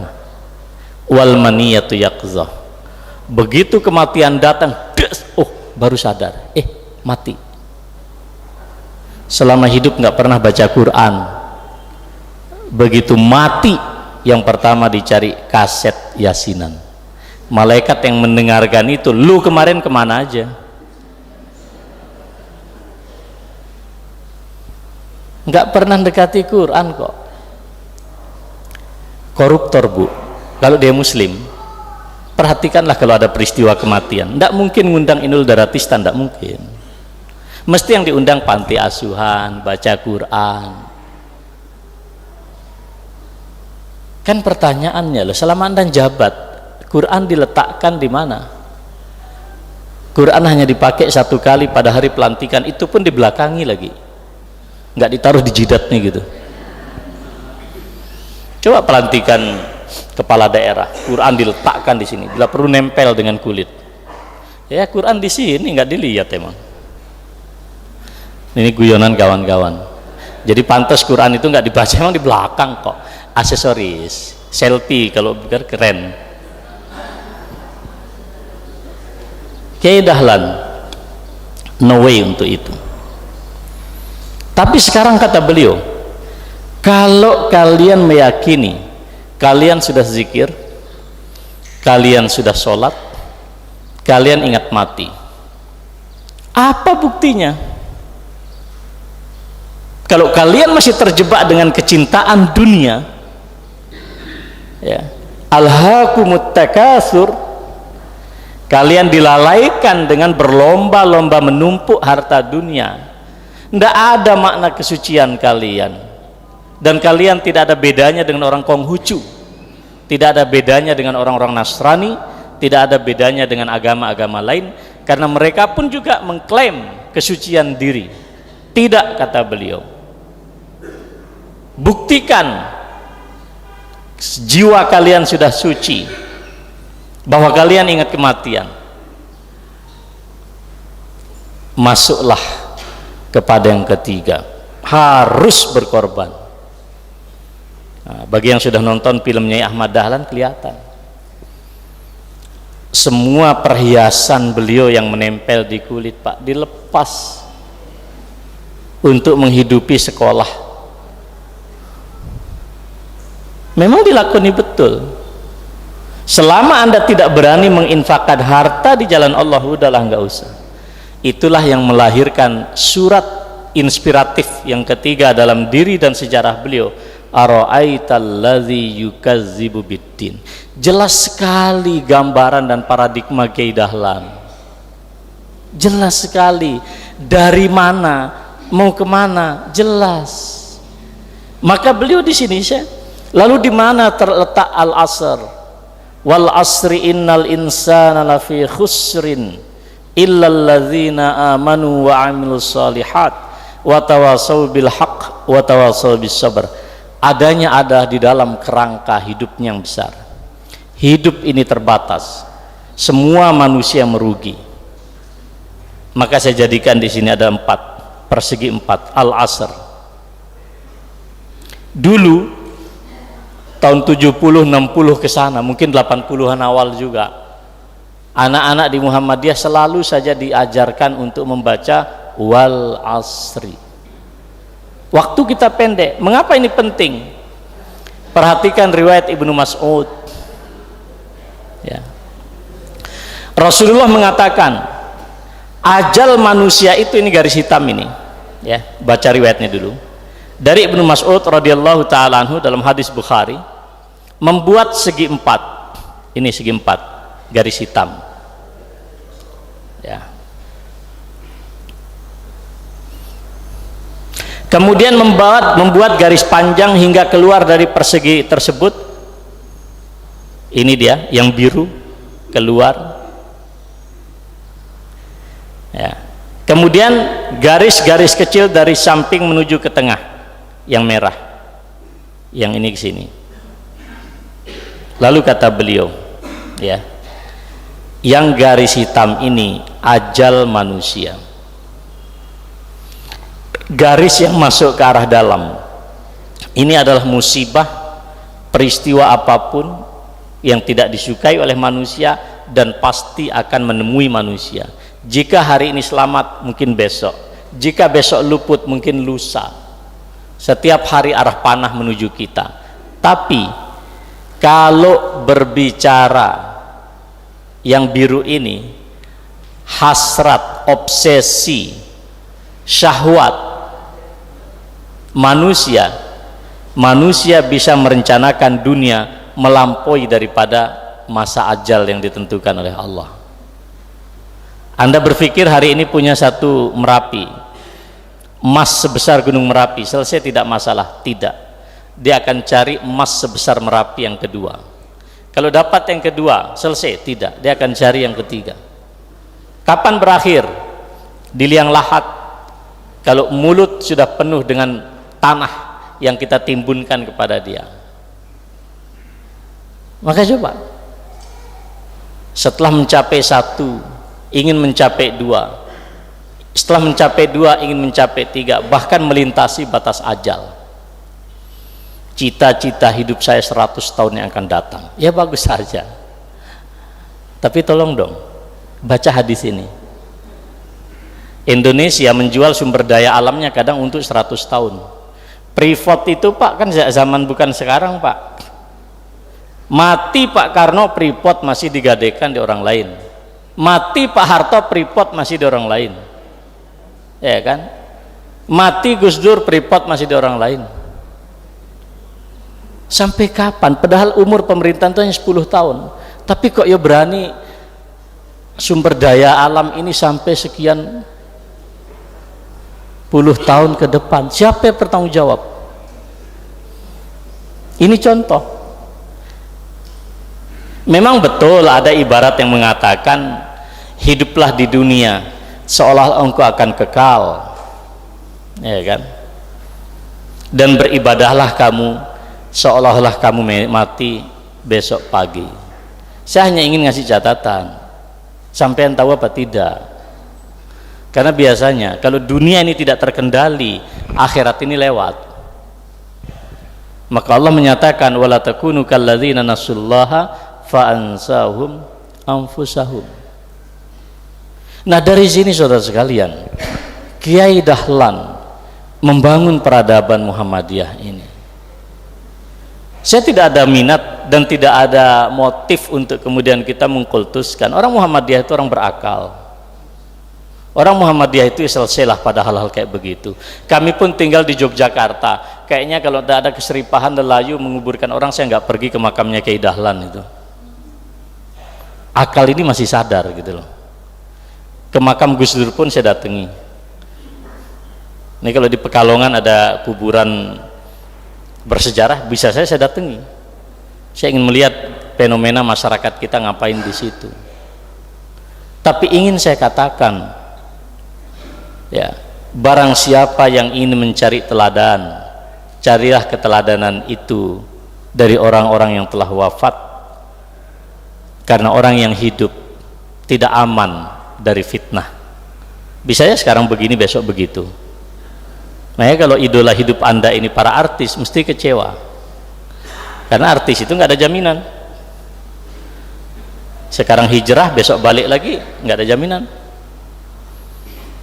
Wal maniyatu yaqzah. Begitu kematian datang, baru sadar, mati. Selama hidup nggak pernah baca Quran, begitu mati yang pertama dicari kaset yasinan. Malaikat yang mendengarkan itu, lu kemarin kemana aja? Nggak pernah dekati Quran kok. Koruptor, Bu, kalau dia muslim, perhatikanlah kalau ada peristiwa kematian, tidak mungkin ngundang Inul Daratista, tidak mungkin. Mesti yang diundang panti asuhan, baca Quran. Kan pertanyaannya loh, selama Anda jabat, Quran diletakkan di mana? Quran hanya dipakai satu kali pada hari pelantikan, itu pun dibelakangi lagi, nggak ditaruh di jidatnya gitu. Coba pelantikan kepala daerah, Quran diletakkan di sini, bila perlu nempel dengan kulit. Ya Quran di sini nggak dilihat emang. Ini guyonan kawan-kawan. Jadi pantas Quran itu nggak dibaca, emang di belakang kok, aksesoris, selfie kalau biar keren. Kiai Dahlan, no way untuk itu. Tapi sekarang kata beliau, kalau kalian meyakini kalian sudah zikir, kalian sudah sholat, kalian ingat mati, apa buktinya? Kalau kalian masih terjebak dengan kecintaan dunia, ya, alhaakumut takatsur, kalian dilalaikan dengan berlomba-lomba menumpuk harta dunia, tidak ada makna kesucian kalian, dan kalian tidak ada bedanya dengan orang Konghucu, tidak ada bedanya dengan orang-orang Nasrani, tidak ada bedanya dengan agama-agama lain, karena mereka pun juga mengklaim kesucian diri. Tidak, kata beliau. Buktikan jiwa kalian sudah suci, bahwa kalian ingat kematian, masuklah kepada yang ketiga, harus berkorban. Nah, bagi yang sudah nonton filmnya Ahmad Dahlan kelihatan semua perhiasan beliau yang menempel di kulit, Pak, dilepas untuk menghidupi sekolah. Memang dilakoni betul. Selama Anda tidak berani menginfakkan harta di jalan Allah, udahlah, nggak usah. Itulah yang melahirkan surat inspiratif yang ketiga dalam diri dan sejarah beliau, Ara'aital-ladzi yukazzibu biddin. Jelas sekali gambaran dan paradigma Kiai Dahlan, jelas sekali dari mana mau kemana, jelas. Maka beliau di sini, lalu di mana terletak al-asr? Wal asri innal insana lafi khusrin illal ladzina amanu wa amilus solihat wa tawasaw bil haqq wa tawasaw bis sabr. Adanya ada di dalam kerangka hidupnya yang besar. hidup ini terbatas, semua manusia merugi. Maka saya jadikan di sini ada 4, persegi 4, al-asr. Dulu tahun 70, 60 ke sana, mungkin 80-an awal juga, anak-anak di Muhammadiyah selalu saja diajarkan untuk membaca wal asri. Waktu kita pendek. Mengapa ini penting? Perhatikan riwayat Ibnu Mas'ud, ya. Rasulullah mengatakan ajal manusia itu, ini garis hitam ini, ya, baca riwayatnya dulu. Dari Ibnu Mas'ud radhiyallahu ta'ala anhu dalam hadis Bukhari, membuat segi 4. Ini segi 4, garis hitam, ya. Kemudian membuat garis panjang hingga keluar dari persegi tersebut. Ini dia yang biru keluar, ya. Kemudian garis-garis kecil dari samping menuju ke tengah, yang merah, yang ini ke sini. Lalu kata beliau, ya, yang garis hitam ini ajal manusia. Garis yang masuk ke arah dalam ini adalah musibah, peristiwa apapun yang tidak disukai oleh manusia dan pasti akan menemui manusia. Jika hari ini selamat, mungkin besok. Jika besok luput, mungkin lusa. Setiap hari arah panah menuju kita. Tapi kalau berbicara yang biru ini, hasrat, obsesi, syahwat manusia bisa merencanakan dunia melampaui daripada masa ajal yang ditentukan oleh Allah. Anda berpikir hari ini punya satu Merapi, emas sebesar gunung Merapi, selesai tidak masalah? Tidak. Dia akan cari emas sebesar Merapi yang kedua. Kalau dapat yang kedua, selesai? Tidak. Dia akan cari yang ketiga. Kapan berakhir? Di liang lahat, kalau mulut sudah penuh dengan tanah yang kita timbunkan kepada dia. Maka coba, setelah mencapai 1 ingin mencapai 2, setelah mencapai 2 ingin mencapai 3, bahkan melintasi batas ajal. Cita-cita hidup saya 100 tahun yang akan datang, ya bagus saja, tapi tolong dong baca hadis ini. Indonesia menjual sumber daya alamnya kadang untuk 100 tahun. Freeport itu Pak kan zaman bukan sekarang Pak. Mati Pak Karno, Freeport masih digadekan di orang lain. Mati Pak Harto, Freeport masih di orang lain, ya kan? Mati Gus Dur, Freeport masih di orang lain. Sampai kapan? Padahal umur pemerintahan itu hanya 10 tahun, tapi kok ya berani sumber daya alam ini sampai sekian puluh tahun ke depan. Siapa yang bertanggung jawab? Ini contoh. Memang betul ada ibarat yang mengatakan hiduplah di dunia seolah engkau akan kekal, ya kan? Dan beribadahlah kamu seolah-olah kamu mati besok pagi. Saya hanya ingin ngasih catatan, sampean tahu apa tidak? Karena biasanya kalau dunia ini tidak terkendali, akhirat ini lewat. Maka Allah menyatakan wala takunu kalladzina nasullaha fa ansahum anfusahum. Nah, dari sini saudara sekalian, Kiai Dahlan membangun peradaban Muhammadiyah ini. Saya tidak ada minat dan tidak ada motif untuk kemudian kita mengkultuskan. Orang Muhammadiyah itu orang berakal. Orang Muhammadiyah itu selesailah pada hal-hal kayak begitu. Kami pun tinggal di Yogyakarta. Kayaknya kalau tidak ada keseripahan Delayu menguburkan orang, saya nggak pergi ke makamnya Kiai Dahlan itu. Akal ini masih sadar gitu loh. Ke makam Gus Dur pun saya datangi. Ini kalau di Pekalongan ada kuburan bersejarah, bisa saya datangi. Saya ingin melihat fenomena masyarakat kita ngapain di situ. Tapi ingin saya katakan, ya, barang siapa yang ingin mencari teladan, carilah keteladanan itu dari orang-orang yang telah wafat Karena orang yang hidup tidak aman dari fitnah. Bisa ya sekarang begini, besok begitu. Makanya kalau idola hidup Anda ini para artis, mesti kecewa. Karena artis itu nggak ada jaminan. Sekarang hijrah, besok balik lagi, nggak ada jaminan.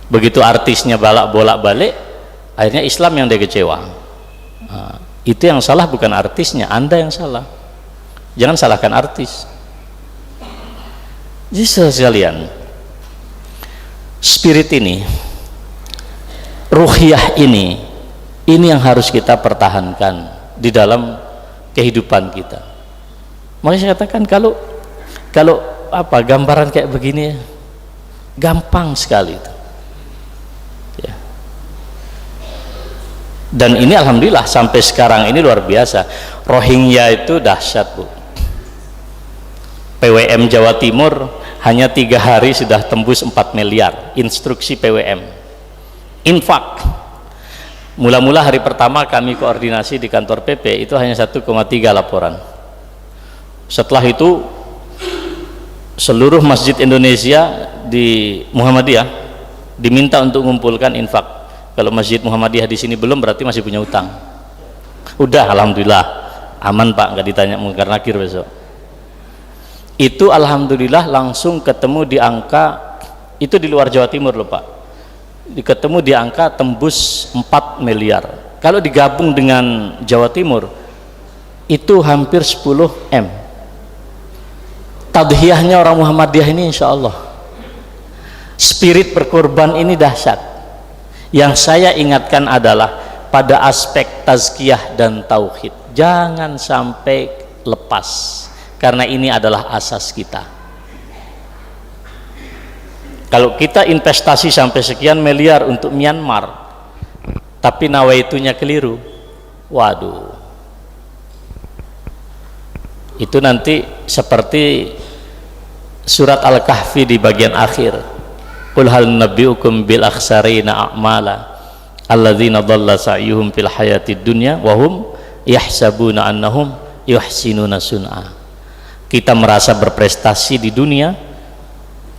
Begitu artisnya bolak-balik, akhirnya Islam yang dia kecewa. Nah, itu yang salah bukan artisnya, Anda yang salah. Jangan salahkan artis. Jadi sekalian, spirit ini, ruhiyah ini yang harus kita pertahankan di dalam kehidupan kita. Makanya saya katakan kalau apa gambaran kayak begini gampang sekali itu. Ya. Dan ini alhamdulillah sampai sekarang ini luar biasa. Rohingya itu dahsyat, Bu. PWM Jawa Timur hanya 3 hari sudah tembus 4 miliar instruksi PWM infak. Mula-mula hari pertama kami koordinasi di kantor PP itu hanya 1,3 laporan. Setelah itu seluruh masjid Indonesia di Muhammadiyah diminta untuk mengumpulkan infak. Kalau masjid Muhammadiyah di sini belum, berarti masih punya utang. Udah, alhamdulillah aman Pak, nggak ditanya mungkar nakir besok. Itu alhamdulillah langsung ketemu di angka, itu di luar Jawa Timur loh Pak, ketemu di angka tembus 4 miliar. Kalau digabung dengan Jawa Timur itu hampir 10 M. Tadhiyahnya orang Muhammadiyah ini insya Allah, spirit berkorban ini dahsyat. Yang saya ingatkan adalah pada aspek tazkiyah dan tauhid, jangan sampai lepas, karena ini adalah asas kita. Kalau kita investasi sampai sekian miliar untuk Myanmar tapi nawaitunya keliru, waduh, itu nanti seperti surat Al-Kahfi di bagian akhir, qul hal nabiyukum bil akhsarina a'mala alladzina dhalla sa'yuhum fil hayatid dunya wa hum yahsabuna annahum yuhsinuna sun'a. Kita merasa berprestasi di dunia,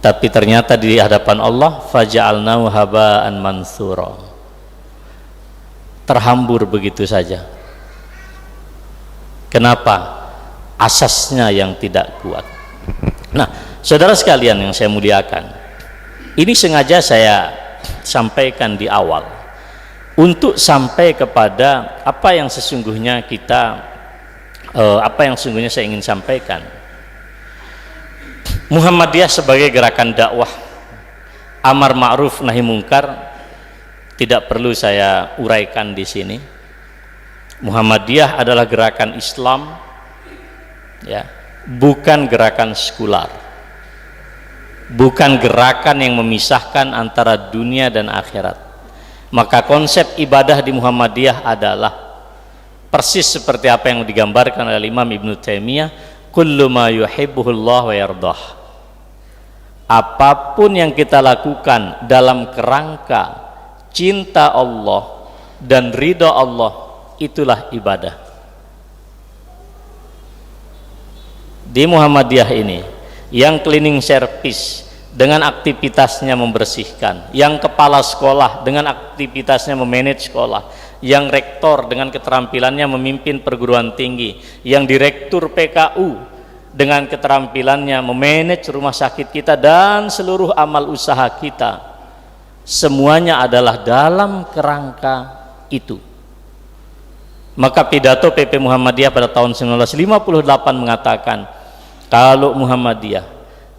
tapi ternyata di hadapan Allah faja'alnahu haba'an mansura, terhambur begitu saja. Kenapa? Asasnya yang tidak kuat. Nah, saudara sekalian yang saya muliakan, ini sengaja saya sampaikan di awal untuk sampai kepada apa yang sesungguhnya saya ingin sampaikan. Muhammadiyah sebagai gerakan dakwah amar ma'ruf nahi mungkar tidak perlu saya uraikan di sini. Muhammadiyah adalah gerakan Islam, ya, bukan gerakan sekular, bukan gerakan yang memisahkan antara dunia dan akhirat. Maka konsep ibadah di Muhammadiyah adalah persis seperti apa yang digambarkan oleh Imam Ibnu Taimiyah, kullu ma yuhibbuhullah wa yardah. Apapun yang kita lakukan dalam kerangka cinta Allah dan ridha Allah, itulah ibadah. Di Muhammadiyah ini, yang cleaning service dengan aktivitasnya membersihkan, yang kepala sekolah dengan aktivitasnya memanage sekolah, yang rektor dengan keterampilannya memimpin perguruan tinggi, yang direktur PKU dengan keterampilannya memanage rumah sakit kita dan seluruh amal usaha kita, semuanya adalah dalam kerangka itu. Maka pidato PP Muhammadiyah pada tahun 1958 mengatakan, kalau Muhammadiyah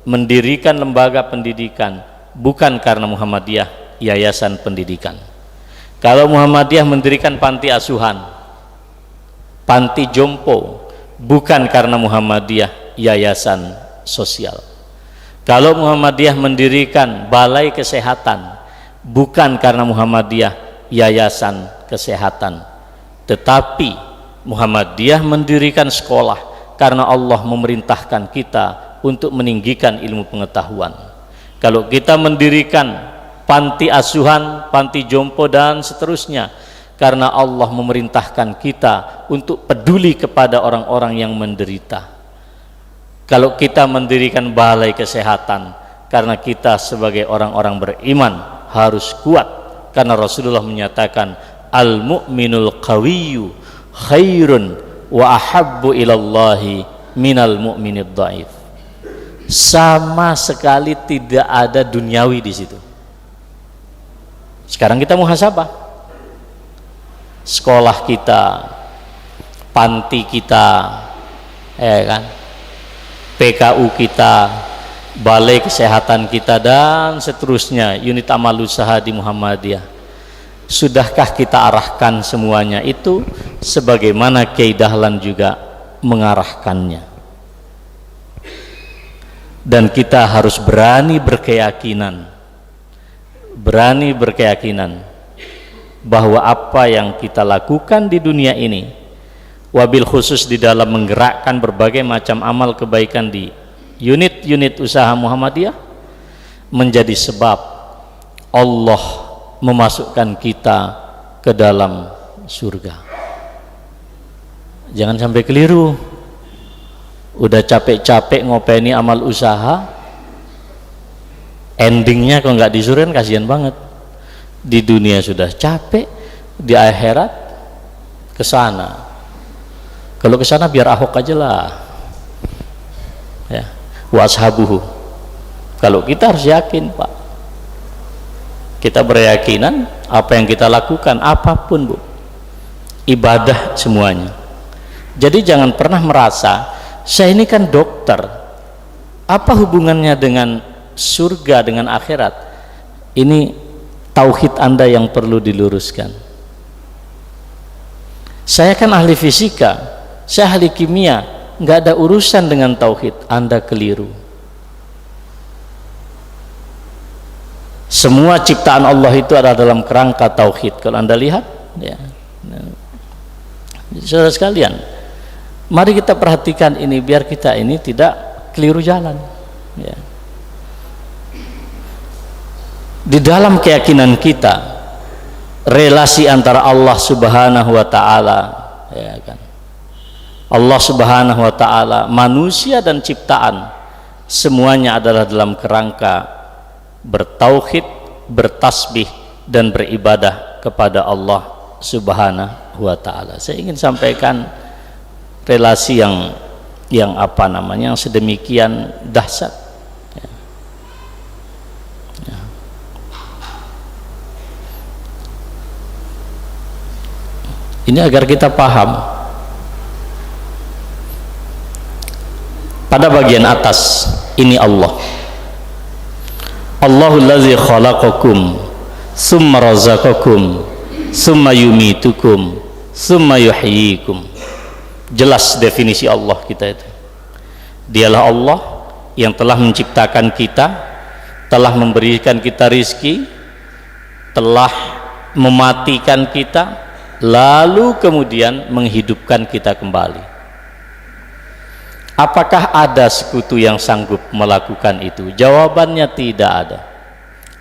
mendirikan lembaga pendidikan bukan karena Muhammadiyah yayasan pendidikan. Kalau Muhammadiyah mendirikan panti asuhan, panti jompo, bukan karena Muhammadiyah yayasan sosial. Kalau Muhammadiyah mendirikan balai kesehatan, bukan karena Muhammadiyah yayasan kesehatan, tetapi Muhammadiyah mendirikan sekolah karena Allah memerintahkan kita untuk meninggikan ilmu pengetahuan. Kalau kita mendirikan panti asuhan, panti jompo dan seterusnya, karena Allah memerintahkan kita untuk peduli kepada orang-orang yang menderita. Kalau kita mendirikan balai kesehatan, karena kita sebagai orang-orang beriman harus kuat, karena Rasulullah menyatakan al-mu'minul qawiyyu khairun wa ahabbu ilallahi minal mu'minid dhaif. Sama sekali tidak ada duniawi di situ. Sekarang kita muhasabah. Sekolah kita, panti kita, ya kan, PKU kita, balai kesehatan kita, dan seterusnya, unit amal usaha di Muhammadiyah. Sudahkah kita arahkan semuanya itu sebagaimana Kiai Dahlan juga mengarahkannya? Dan kita harus berani berkeyakinan bahwa apa yang kita lakukan di dunia ini, wabil khusus di dalam menggerakkan berbagai macam amal kebaikan di unit-unit usaha Muhammadiyah, menjadi sebab Allah memasukkan kita ke dalam surga. Jangan sampai keliru. Udah capek-capek ngopeni amal usaha, endingnya kalau nggak di surga kasihan banget. Di dunia sudah capek, di akhirat ke sana. Kalau ke sana biar Ahok aja lah. Ya, wa ashabuhu. Kalau kita harus yakin, Pak. Kita berkeyakinan apa yang kita lakukan, apapun, Bu, ibadah semuanya. Jadi jangan pernah merasa saya ini kan dokter, apa hubungannya dengan surga, dengan akhirat? Ini tauhid Anda yang perlu diluruskan. Saya kan ahli fisika, saya ahli kimia, nggak ada urusan dengan tauhid. Anda keliru. Semua ciptaan Allah itu ada dalam kerangka tauhid. Kalau Anda lihat, ya, saudara sekalian, mari kita perhatikan ini biar kita ini tidak keliru jalan. Ya. Di dalam keyakinan kita, relasi antara Allah Subhanahu wa Ta'ala, ya kan, Allah Subhanahu wa Ta'ala, manusia dan ciptaan, semuanya adalah dalam kerangka bertauhid, bertasbih, dan beribadah kepada Allah Subhanahu wa Ta'ala. Saya ingin sampaikan relasi yang apa namanya, yang sedemikian dahsyat. Ya. Ya. Ini agar kita paham. Pada bagian atas ini Allah. Allahul ladzi khalaqakum summa razaqakum summa yumitukum summa yuhyikum. Jelas definisi Allah kita itu. Dialah Allah yang telah menciptakan kita, telah memberikan kita rizki, telah mematikan kita, lalu kemudian menghidupkan kita kembali. Apakah ada sekutu yang sanggup melakukan itu? Jawabannya tidak ada.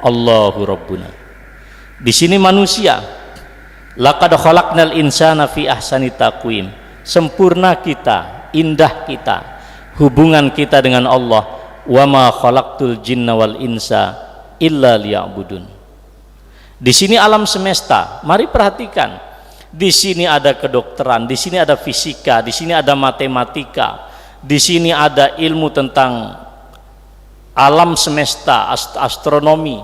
Allahu Rabbuna. Di sini manusia. Laqad khalaqnal insana fi ahsani taqwim. Sempurna kita, indah kita, hubungan kita dengan Allah. Wa ma khalaqtul jinna wal insa illa liya'budun. Di sini alam semesta. Mari perhatikan. Di sini ada kedokteran, di sini ada fisika, di sini ada matematika. Di sini ada ilmu tentang alam semesta, astronomi,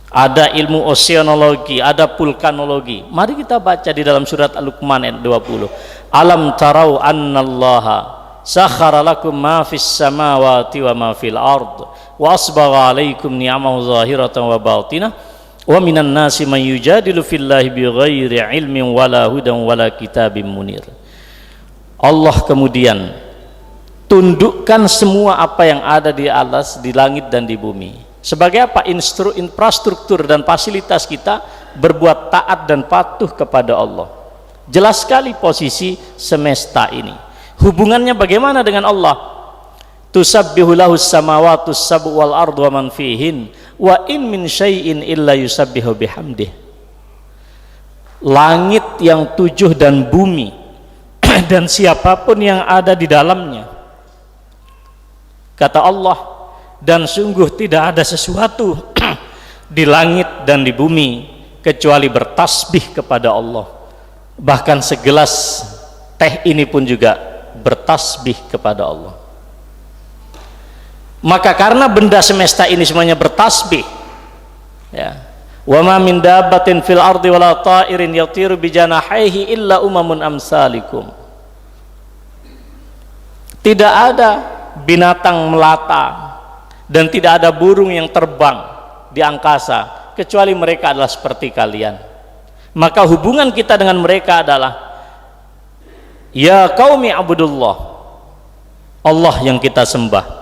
ada ilmu oceanologi, ada vulkanologi. Mari kita baca di dalam surat Al-Luqman ayat 20. Alam tarau annallaha sakhara lakum ma fis samawati wa ma fil ard wa asbagha alaikum ni'amahu zahiratan wa batinah wa minan nasi man yujadilu fillahi bighairi ilmin wala hudan wala kitabim munir. Allah kemudian tundukkan semua apa yang ada di atas, di langit dan di bumi. Sebagai apa? Infrastruktur dan fasilitas kita berbuat taat dan patuh kepada Allah. Jelas sekali posisi semesta ini. Hubungannya bagaimana dengan Allah? Tusabbihu lahus samawati sab'u wal ardu wa man fihin wa in min syai'in illa yusabbihu bihamdih. Langit yang 7 dan bumi dan siapapun yang ada di dalamnya Kata Allah, dan sungguh tidak ada sesuatu di langit dan di bumi kecuali bertasbih kepada Allah. Bahkan segelas teh ini pun juga bertasbih kepada Allah. Maka karena benda semesta ini semuanya bertasbih, ya, wa ma min dabbatin fil ardi wala ta'irin yatiru bi janahihi illa umamun amsalikum. Tidak ada binatang melata dan tidak ada burung yang terbang di angkasa kecuali mereka adalah seperti kalian. Maka hubungan kita dengan mereka adalah ya qaumi abudullah, Allah yang kita sembah.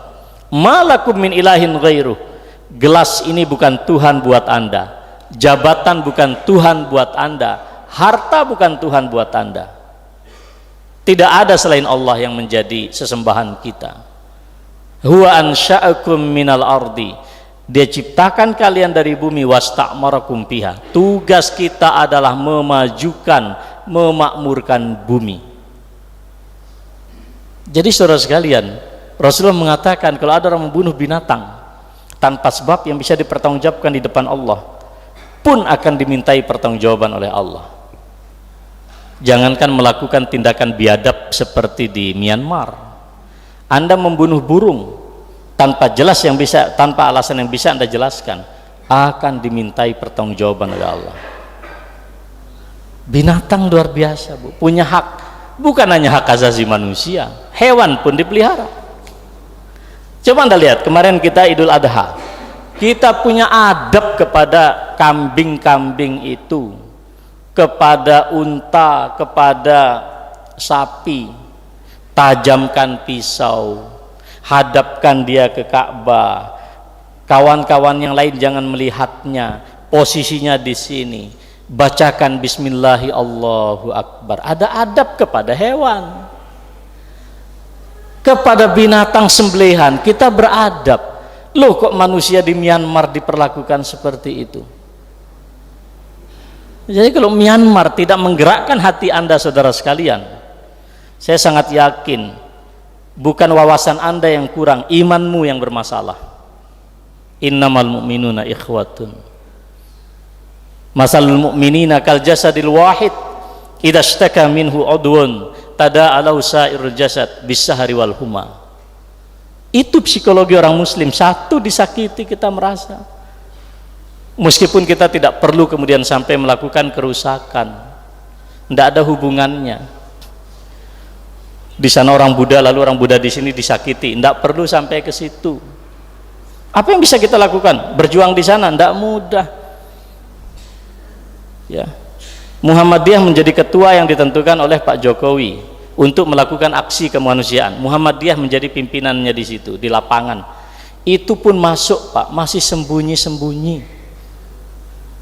Malakum min ilahin ghairuh. Gelas ini bukan Tuhan buat Anda, jabatan bukan Tuhan buat Anda, harta bukan Tuhan buat Anda. Tidak ada selain Allah yang menjadi sesembahan kita. Huwa ansha'akum minal ardi. Dia ciptakan kalian dari bumi, wasta'marakum fiha. Tugas kita adalah memajukan, memakmurkan bumi. Jadi saudara sekalian, Rasulullah mengatakan kalau ada orang membunuh binatang tanpa sebab yang bisa dipertanggungjawabkan di depan Allah pun akan dimintai pertanggungjawaban oleh Allah. Jangankan melakukan tindakan biadab seperti di Myanmar, Anda membunuh burung tanpa jelas yang bisa, tanpa alasan yang bisa Anda jelaskan, akan dimintai pertanggungjawaban oleh Allah. Binatang luar biasa, Bu, punya hak, bukan hanya hak asasi manusia, hewan pun dipelihara. Coba Anda lihat, kemarin kita Idul Adha, kita punya adab kepada kambing-kambing itu, kepada unta, kepada sapi. Tajamkan pisau, hadapkan dia ke Ka'bah, kawan-kawan yang lain jangan melihatnya, posisinya di sini, bacakan bismillahi Allahu Akbar. Ada adab kepada hewan. Kepada binatang sembelihan kita beradab. Loh, kok manusia di Myanmar diperlakukan seperti itu? Jadi kalau Myanmar tidak menggerakkan hati Anda saudara sekalian, saya sangat yakin bukan wawasan Anda yang kurang, imanmu yang bermasalah. Innamal mu'minuna ikhwatun. Masalul mu'minina kal jasadil wahid idza ishtaka minhu udwun tada'alahu sa'irul jasad bisahari wal huma. Itu psikologi orang muslim, satu disakiti kita merasa, meskipun kita tidak perlu kemudian sampai melakukan kerusakan, tidak ada hubungannya. Di sana orang Buddha, lalu orang Buddha di sini disakiti, tidak perlu sampai ke situ. Apa yang bisa kita lakukan? Berjuang di sana tidak mudah, ya. Muhammadiyah menjadi ketua yang ditentukan oleh Pak Jokowi untuk melakukan aksi kemanusiaan. Muhammadiyah menjadi pimpinannya di situ, di lapangan. Itu pun masuk, Pak, masih sembunyi-sembunyi.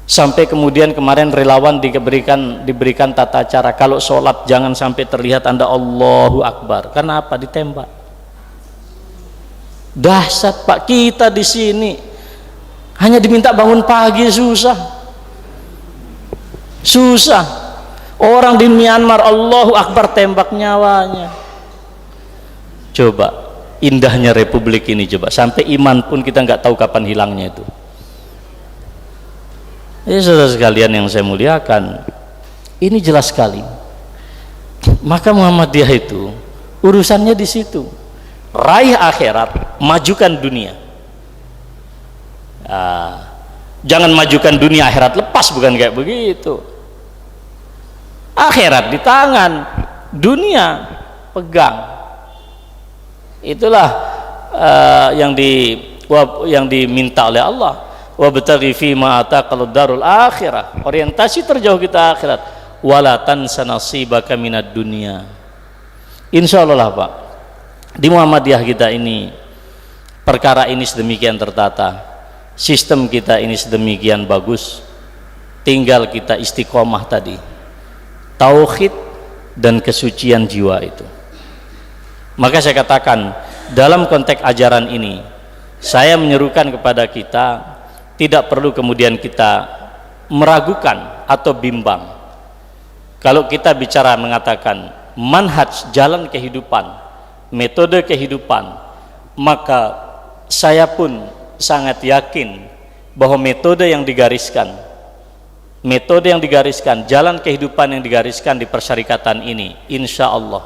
Sampai kemudian kemarin relawan diberikan tata cara, kalau sholat jangan sampai terlihat Anda Allahu Akbar. Karena apa? Ditembak. Dahsyat, Pak. Kita di sini hanya diminta bangun pagi susah. Orang di Myanmar Allahu Akbar tembak nyawanya. Coba indahnya republik ini, coba sampai iman pun kita nggak tahu kapan hilangnya itu. Ya saudara sekalian yang saya muliakan, ini jelas sekali. Maka Muhammadiyah itu urusannya di situ, raih akhirat, majukan dunia. Jangan majukan dunia, akhirat lepas, bukan kayak begitu. Akhirat di tangan, dunia pegang. Itulah yang diminta oleh Allah. Wabtaghi fima ataqal darul akhirah. Orientasi terjauh kita akhirat. Wala tansa nasibaka minad dunya. Insyaallah lah, Pak, di Muhammadiyah kita ini perkara ini sedemikian tertata, sistem kita ini sedemikian bagus, tinggal kita istiqomah tadi, tauhid dan kesucian jiwa itu. Maka saya katakan dalam konteks ajaran ini, saya menyerukan kepada kita tidak perlu kemudian kita meragukan atau bimbang. Kalau kita bicara mengatakan manhaj, jalan kehidupan, metode kehidupan, maka saya pun sangat yakin bahwa metode yang digariskan, jalan kehidupan yang digariskan di persyarikatan ini, insya Allah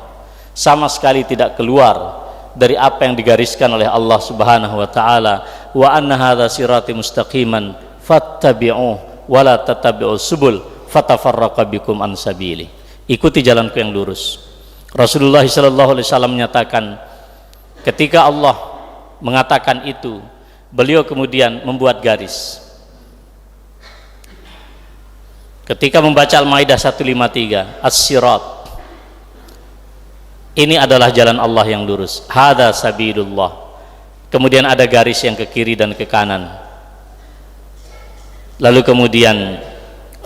sama sekali tidak keluar dari apa yang digariskan oleh Allah Subhanahu wa taala, wa anna hadza sirati mustaqiman fattabi'uh wa la tattabi'us subul fatafarraqa bikum an sabili. Ikuti jalanku yang lurus. Rasulullah sallallahu alaihi wasallam menyatakan, ketika Allah mengatakan itu, beliau kemudian membuat garis. Ketika membaca Al-Maidah 153, As-Sirat, ini adalah jalan Allah yang lurus, hadza sabilullah. Kemudian ada garis yang ke kiri dan ke kanan. Lalu kemudian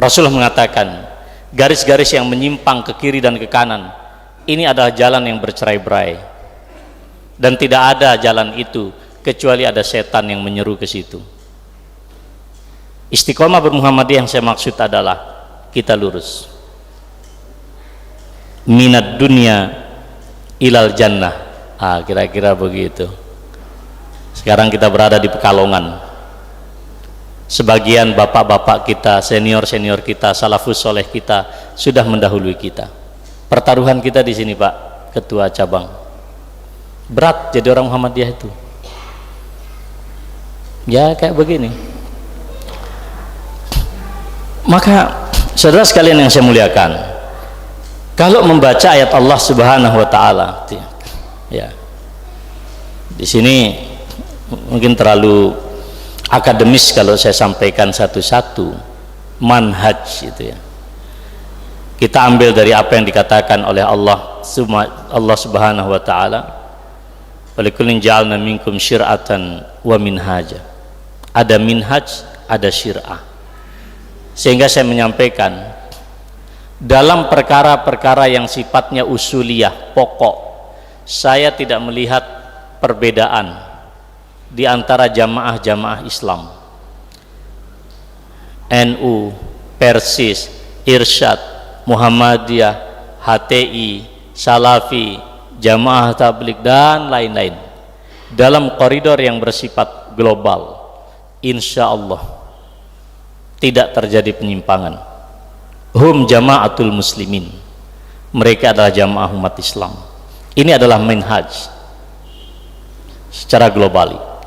Rasulullah mengatakan, garis-garis yang menyimpang ke kiri dan ke kanan, ini adalah jalan yang bercerai-berai, dan tidak ada jalan itu kecuali ada setan yang menyeru ke situ. Istiqomah bermuhammadiyah yang saya maksud adalah kita lurus minad dunya ilal jannah, kira-kira begitu. Sekarang kita berada di Pekalongan. Sebagian bapak-bapak kita, senior-senior kita, salafus soleh kita sudah mendahului kita. Pertaruhan kita di sini, Pak Ketua Cabang. Berat jadi orang Muhammadiyah itu. Ya kayak begini. Maka saudara sekalian yang saya muliakan, kalau membaca ayat Allah Subhanahu wa taala, ya. Di sini mungkin terlalu akademis kalau saya sampaikan satu-satu manhaj itu ya. Kita ambil dari apa yang dikatakan oleh Allah Subhanahu wa taala, "Walikullin ja'alna minkum syir'atan wa minhaja." Ada minhaj, ada syir'ah. Sehingga saya menyampaikan, dalam perkara-perkara yang sifatnya usuliyah, pokok, saya tidak melihat perbedaan di antara jamaah-jamaah Islam, NU, Persis, Irsyad, Muhammadiyah, HTI, Salafi, Jamaah Tabligh dan lain-lain, dalam koridor yang bersifat global. Insya Allah tidak terjadi penyimpangan. Hum jama'atul muslimin, mereka adalah jamaah umat Islam. Ini adalah manhaj secara global.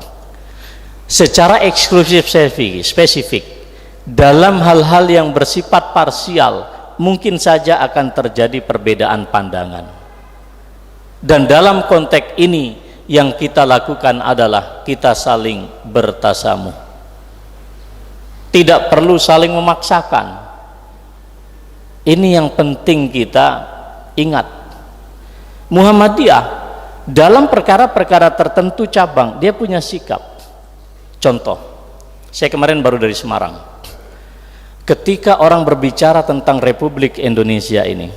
Secara eksklusif spesifik dalam hal-hal yang bersifat parsial mungkin saja akan terjadi perbedaan pandangan, dan dalam konteks ini yang kita lakukan adalah kita saling bertasamuh, tidak perlu saling memaksakan. Ini yang penting kita ingat. Muhammadiyah dalam perkara-perkara tertentu cabang dia punya sikap. Contoh, saya kemarin baru dari Semarang. Ketika orang berbicara tentang Republik Indonesia ini,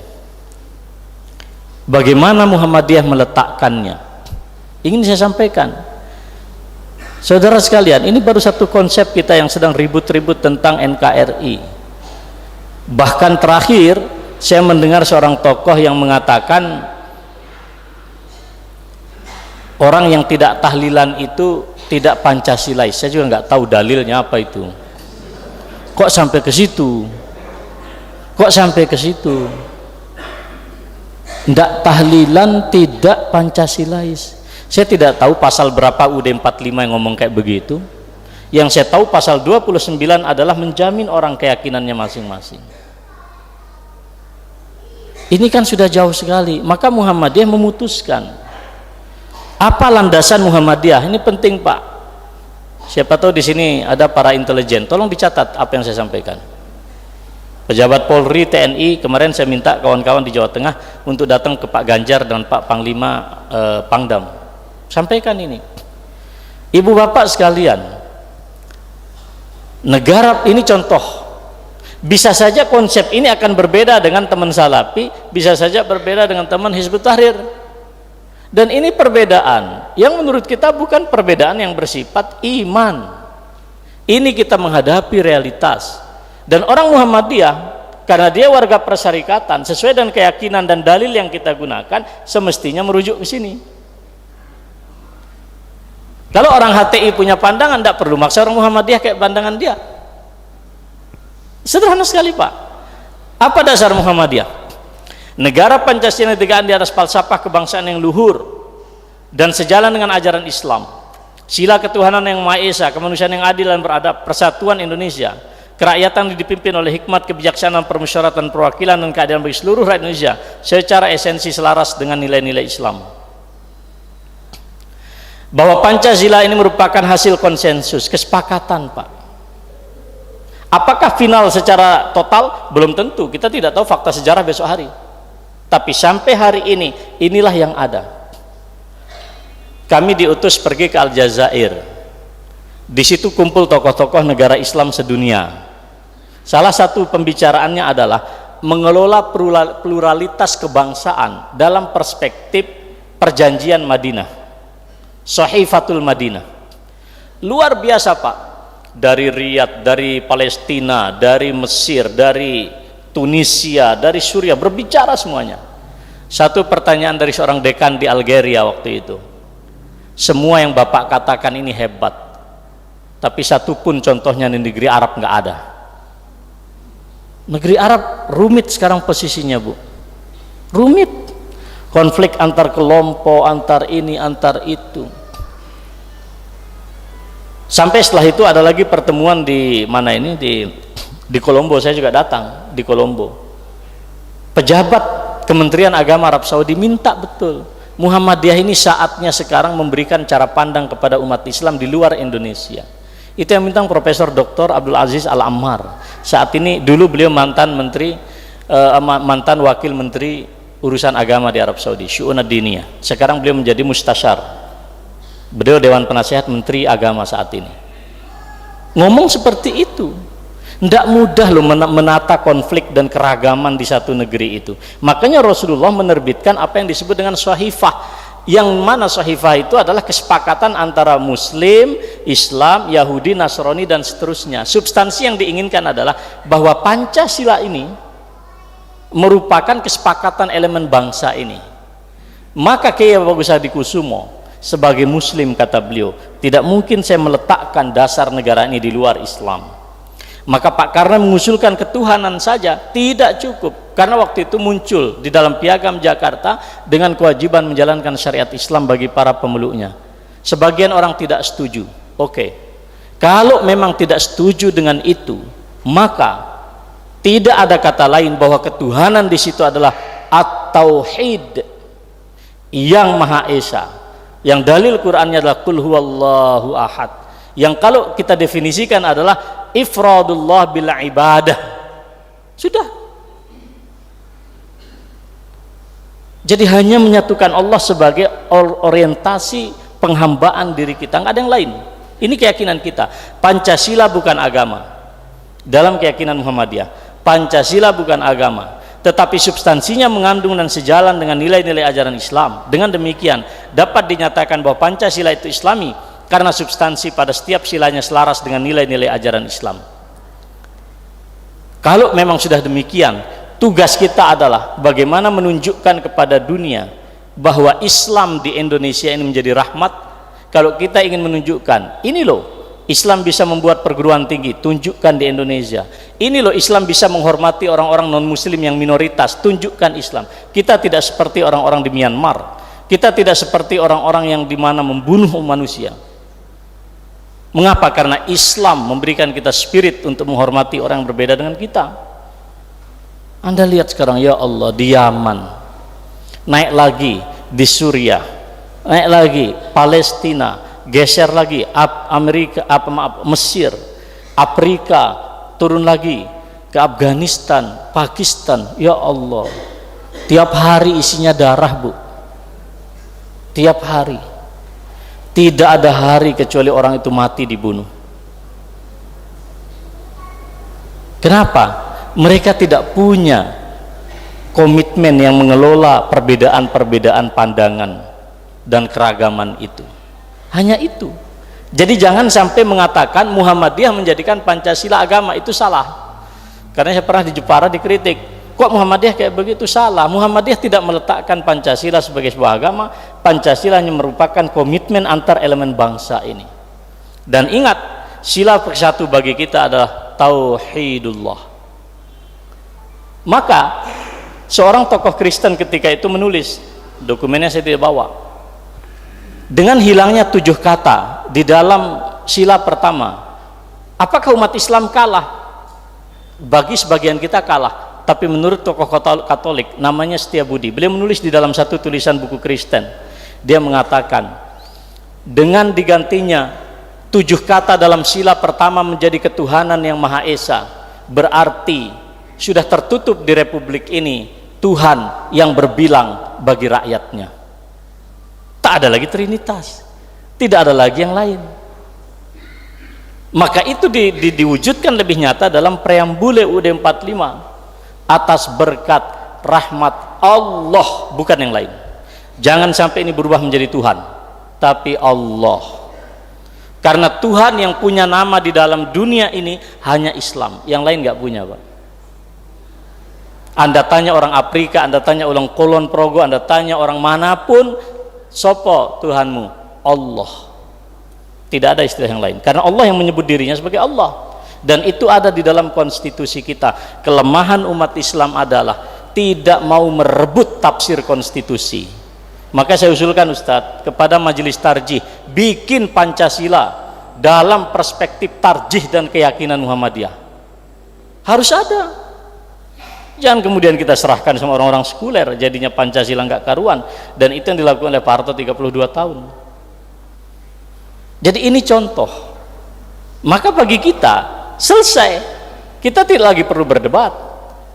bagaimana Muhammadiyah meletakkannya, ingin saya sampaikan. Saudara sekalian, ini baru satu konsep kita yang sedang ribut-ribut tentang NKRI. Bahkan terakhir saya mendengar seorang tokoh yang mengatakan orang yang tidak tahlilan itu tidak Pancasilais. Saya juga nggak tahu dalilnya apa itu. Kok sampai ke situ? Tidak tahlilan tidak Pancasilais. Saya tidak tahu pasal berapa UUD 45 yang ngomong kayak begitu. Yang saya tahu pasal 29 adalah menjamin orang keyakinannya masing-masing. Ini kan sudah jauh sekali. Maka Muhammadiyah memutuskan, apa landasan Muhammadiyah? Ini penting, Pak. Siapa tahu di sini ada para intelijen, tolong dicatat apa yang saya sampaikan. Pejabat Polri, TNI, kemarin saya minta kawan-kawan di Jawa Tengah untuk datang ke Pak Ganjar dan Pak Panglima Pangdam. Sampaikan ini. Ibu bapak sekalian, negara ini contoh. Bisa saja konsep ini akan berbeda dengan teman Salafi, bisa saja berbeda dengan teman Hizbut Tahrir. Dan ini perbedaan yang menurut kita bukan perbedaan yang bersifat iman. Ini kita menghadapi realitas. Dan orang Muhammadiyah, karena dia warga persyarikatan, sesuai dengan keyakinan dan dalil yang kita gunakan, semestinya merujuk ke sini. Kalau orang HTI punya pandangan, tidak perlu maksa orang Muhammadiyah kayak pandangan dia. Sederhana sekali Pak. Apa dasar Muhammadiyah? Negara Pancasila ditegakkan di atas falsafah kebangsaan yang luhur dan sejalan dengan ajaran Islam. Sila ketuhanan yang Maha Esa, kemanusiaan yang adil dan beradab, persatuan Indonesia, kerakyatan yang dipimpin oleh hikmat, kebijaksanaan, permusyawaratan, perwakilan dan keadilan bagi seluruh rakyat Indonesia secara esensi selaras dengan nilai-nilai Islam. Bahwa Pancasila ini merupakan hasil konsensus, kesepakatan Pak. Apakah final secara total? Belum tentu, kita tidak tahu fakta sejarah besok hari. Tapi sampai hari ini, inilah yang ada. Kami diutus pergi ke Aljazair. Di situ kumpul tokoh-tokoh negara Islam sedunia. Salah satu pembicaraannya adalah mengelola pluralitas kebangsaan dalam perspektif perjanjian Madinah, Sahifatul Madinah. Luar biasa Pak. Dari Riyadh, dari Palestina, dari Mesir, dari Tunisia, dari Suriah, berbicara semuanya. Satu pertanyaan dari seorang dekan di Algeria waktu itu, semua yang Bapak katakan ini hebat, tapi satu pun contohnya di negeri Arab nggak ada. Negeri Arab rumit sekarang posisinya Bu, rumit, konflik antar kelompok, antar ini, antar itu. Sampai setelah itu ada lagi pertemuan di mana ini, di Kolombo. Saya juga datang di Kolombo. Pejabat Kementerian Agama Arab Saudi minta betul Muhammadiyah ini saatnya sekarang memberikan cara pandang kepada umat Islam di luar Indonesia. Itu yang minta Profesor Dr. Abdul Aziz Al-Ammar. Saat ini, dulu beliau mantan wakil menteri urusan agama di Arab Saudi, Syu'un ad-Diniyah. Sekarang beliau menjadi mustasyar. Beliau Dewan Penasehat Menteri Agama saat ini. Ngomong seperti itu, tidak mudah loh menata konflik dan keragaman di satu negeri itu. Makanya Rasulullah menerbitkan apa yang disebut dengan Sahifah, yang mana Sahifah itu adalah kesepakatan antara Muslim, Islam, Yahudi, Nasrani dan seterusnya. Substansi yang diinginkan adalah bahwa Pancasila ini merupakan kesepakatan elemen bangsa ini. Maka Kiai Bagus Hadikusumo sebagai Muslim, kata beliau, tidak mungkin saya meletakkan dasar negara ini di luar Islam. Maka Pak, karena mengusulkan ketuhanan saja tidak cukup, karena waktu itu muncul di dalam Piagam Jakarta dengan kewajiban menjalankan syariat Islam bagi para pemeluknya. Sebagian orang tidak setuju. Oke, kalau memang tidak setuju dengan itu, maka tidak ada kata lain bahwa ketuhanan di situ adalah At-Tauhid, yang Maha Esa. Yang dalil Qur'annya adalah Qul huwallahu ahad, yang kalau kita definisikan adalah ifradullah bil ibadah. Sudah. Jadi hanya menyatukan Allah sebagai orientasi penghambaan diri kita, nggak ada yang lain. Ini keyakinan kita. Pancasila bukan agama. Dalam keyakinan Muhammadiyah, Pancasila bukan agama, tetapi substansinya mengandung dan sejalan dengan nilai-nilai ajaran Islam. Dengan demikian dapat dinyatakan bahwa Pancasila itu Islami karena substansi pada setiap silanya selaras dengan nilai-nilai ajaran Islam. Kalau memang sudah demikian, tugas kita adalah bagaimana menunjukkan kepada dunia bahwa Islam di Indonesia ini menjadi rahmat. Kalau kita ingin menunjukkan, ini loh Islam bisa membuat perguruan tinggi, tunjukkan di Indonesia. Ini loh Islam bisa menghormati orang-orang non-muslim yang minoritas, tunjukkan Islam. Kita tidak seperti orang-orang di Myanmar. Kita tidak seperti orang-orang yang dimana membunuh manusia. Mengapa? Karena Islam memberikan kita spirit untuk menghormati orang yang berbeda dengan kita. Anda lihat sekarang, ya Allah, di Yaman, naik lagi di Suriah, naik lagi Palestina, geser lagi Mesir, Afrika, turun lagi ke Afghanistan, Pakistan. Ya Allah, tiap hari isinya darah Bu, tiap hari. Tidak ada hari kecuali orang itu mati dibunuh. Kenapa? Mereka tidak punya komitmen yang mengelola perbedaan-perbedaan pandangan dan keragaman itu. Hanya itu. Jadi jangan sampai mengatakan Muhammadiyah menjadikan Pancasila agama, itu salah. Karena saya pernah di Jepara dikritik, Kok Muhammadiyah kayak begitu? Salah. Muhammadiyah tidak meletakkan Pancasila sebagai sebuah agama. Pancasila hanya merupakan komitmen antar elemen bangsa ini. Dan ingat, sila persatu bagi kita adalah tauhidullah. Maka seorang tokoh Kristen ketika itu menulis, dokumennya saya tidak bawa, dengan hilangnya 7 kata di dalam sila pertama, apakah umat Islam kalah? Bagi sebagian kita kalah. Tapi menurut tokoh Katolik namanya Setiabudi, beliau menulis di dalam satu tulisan buku Kristen, dia mengatakan dengan digantinya 7 kata dalam sila pertama menjadi ketuhanan yang Maha Esa, berarti sudah tertutup di republik ini Tuhan yang berbilang bagi rakyatnya. Tak ada lagi Trinitas, tidak ada lagi yang lain. Maka itu diwujudkan lebih nyata dalam preambule UUD 45, atas berkat rahmat Allah, bukan yang lain. Jangan sampai ini berubah menjadi Tuhan, tapi Allah. Karena Tuhan yang punya nama di dalam dunia ini hanya Islam, yang lain nggak punya, Pak. Anda tanya orang Afrika, Anda tanya orang Kulon Progo, Anda tanya orang manapun, sopo Tuhanmu? Allah. Tidak ada istilah yang lain, karena Allah yang menyebut dirinya sebagai Allah. Dan itu ada di dalam konstitusi kita. Kelemahan umat Islam adalah tidak mau merebut tafsir konstitusi. Maka saya usulkan Ustadz kepada majelis tarjih, bikin Pancasila dalam perspektif tarjih dan keyakinan Muhammadiyah. Harus ada. Jangan kemudian kita serahkan sama orang-orang sekuler, jadinya Pancasila nggak karuan. Dan itu yang dilakukan oleh Pak Harto 32 tahun. Jadi ini contoh. Maka bagi kita selesai, kita tidak lagi perlu berdebat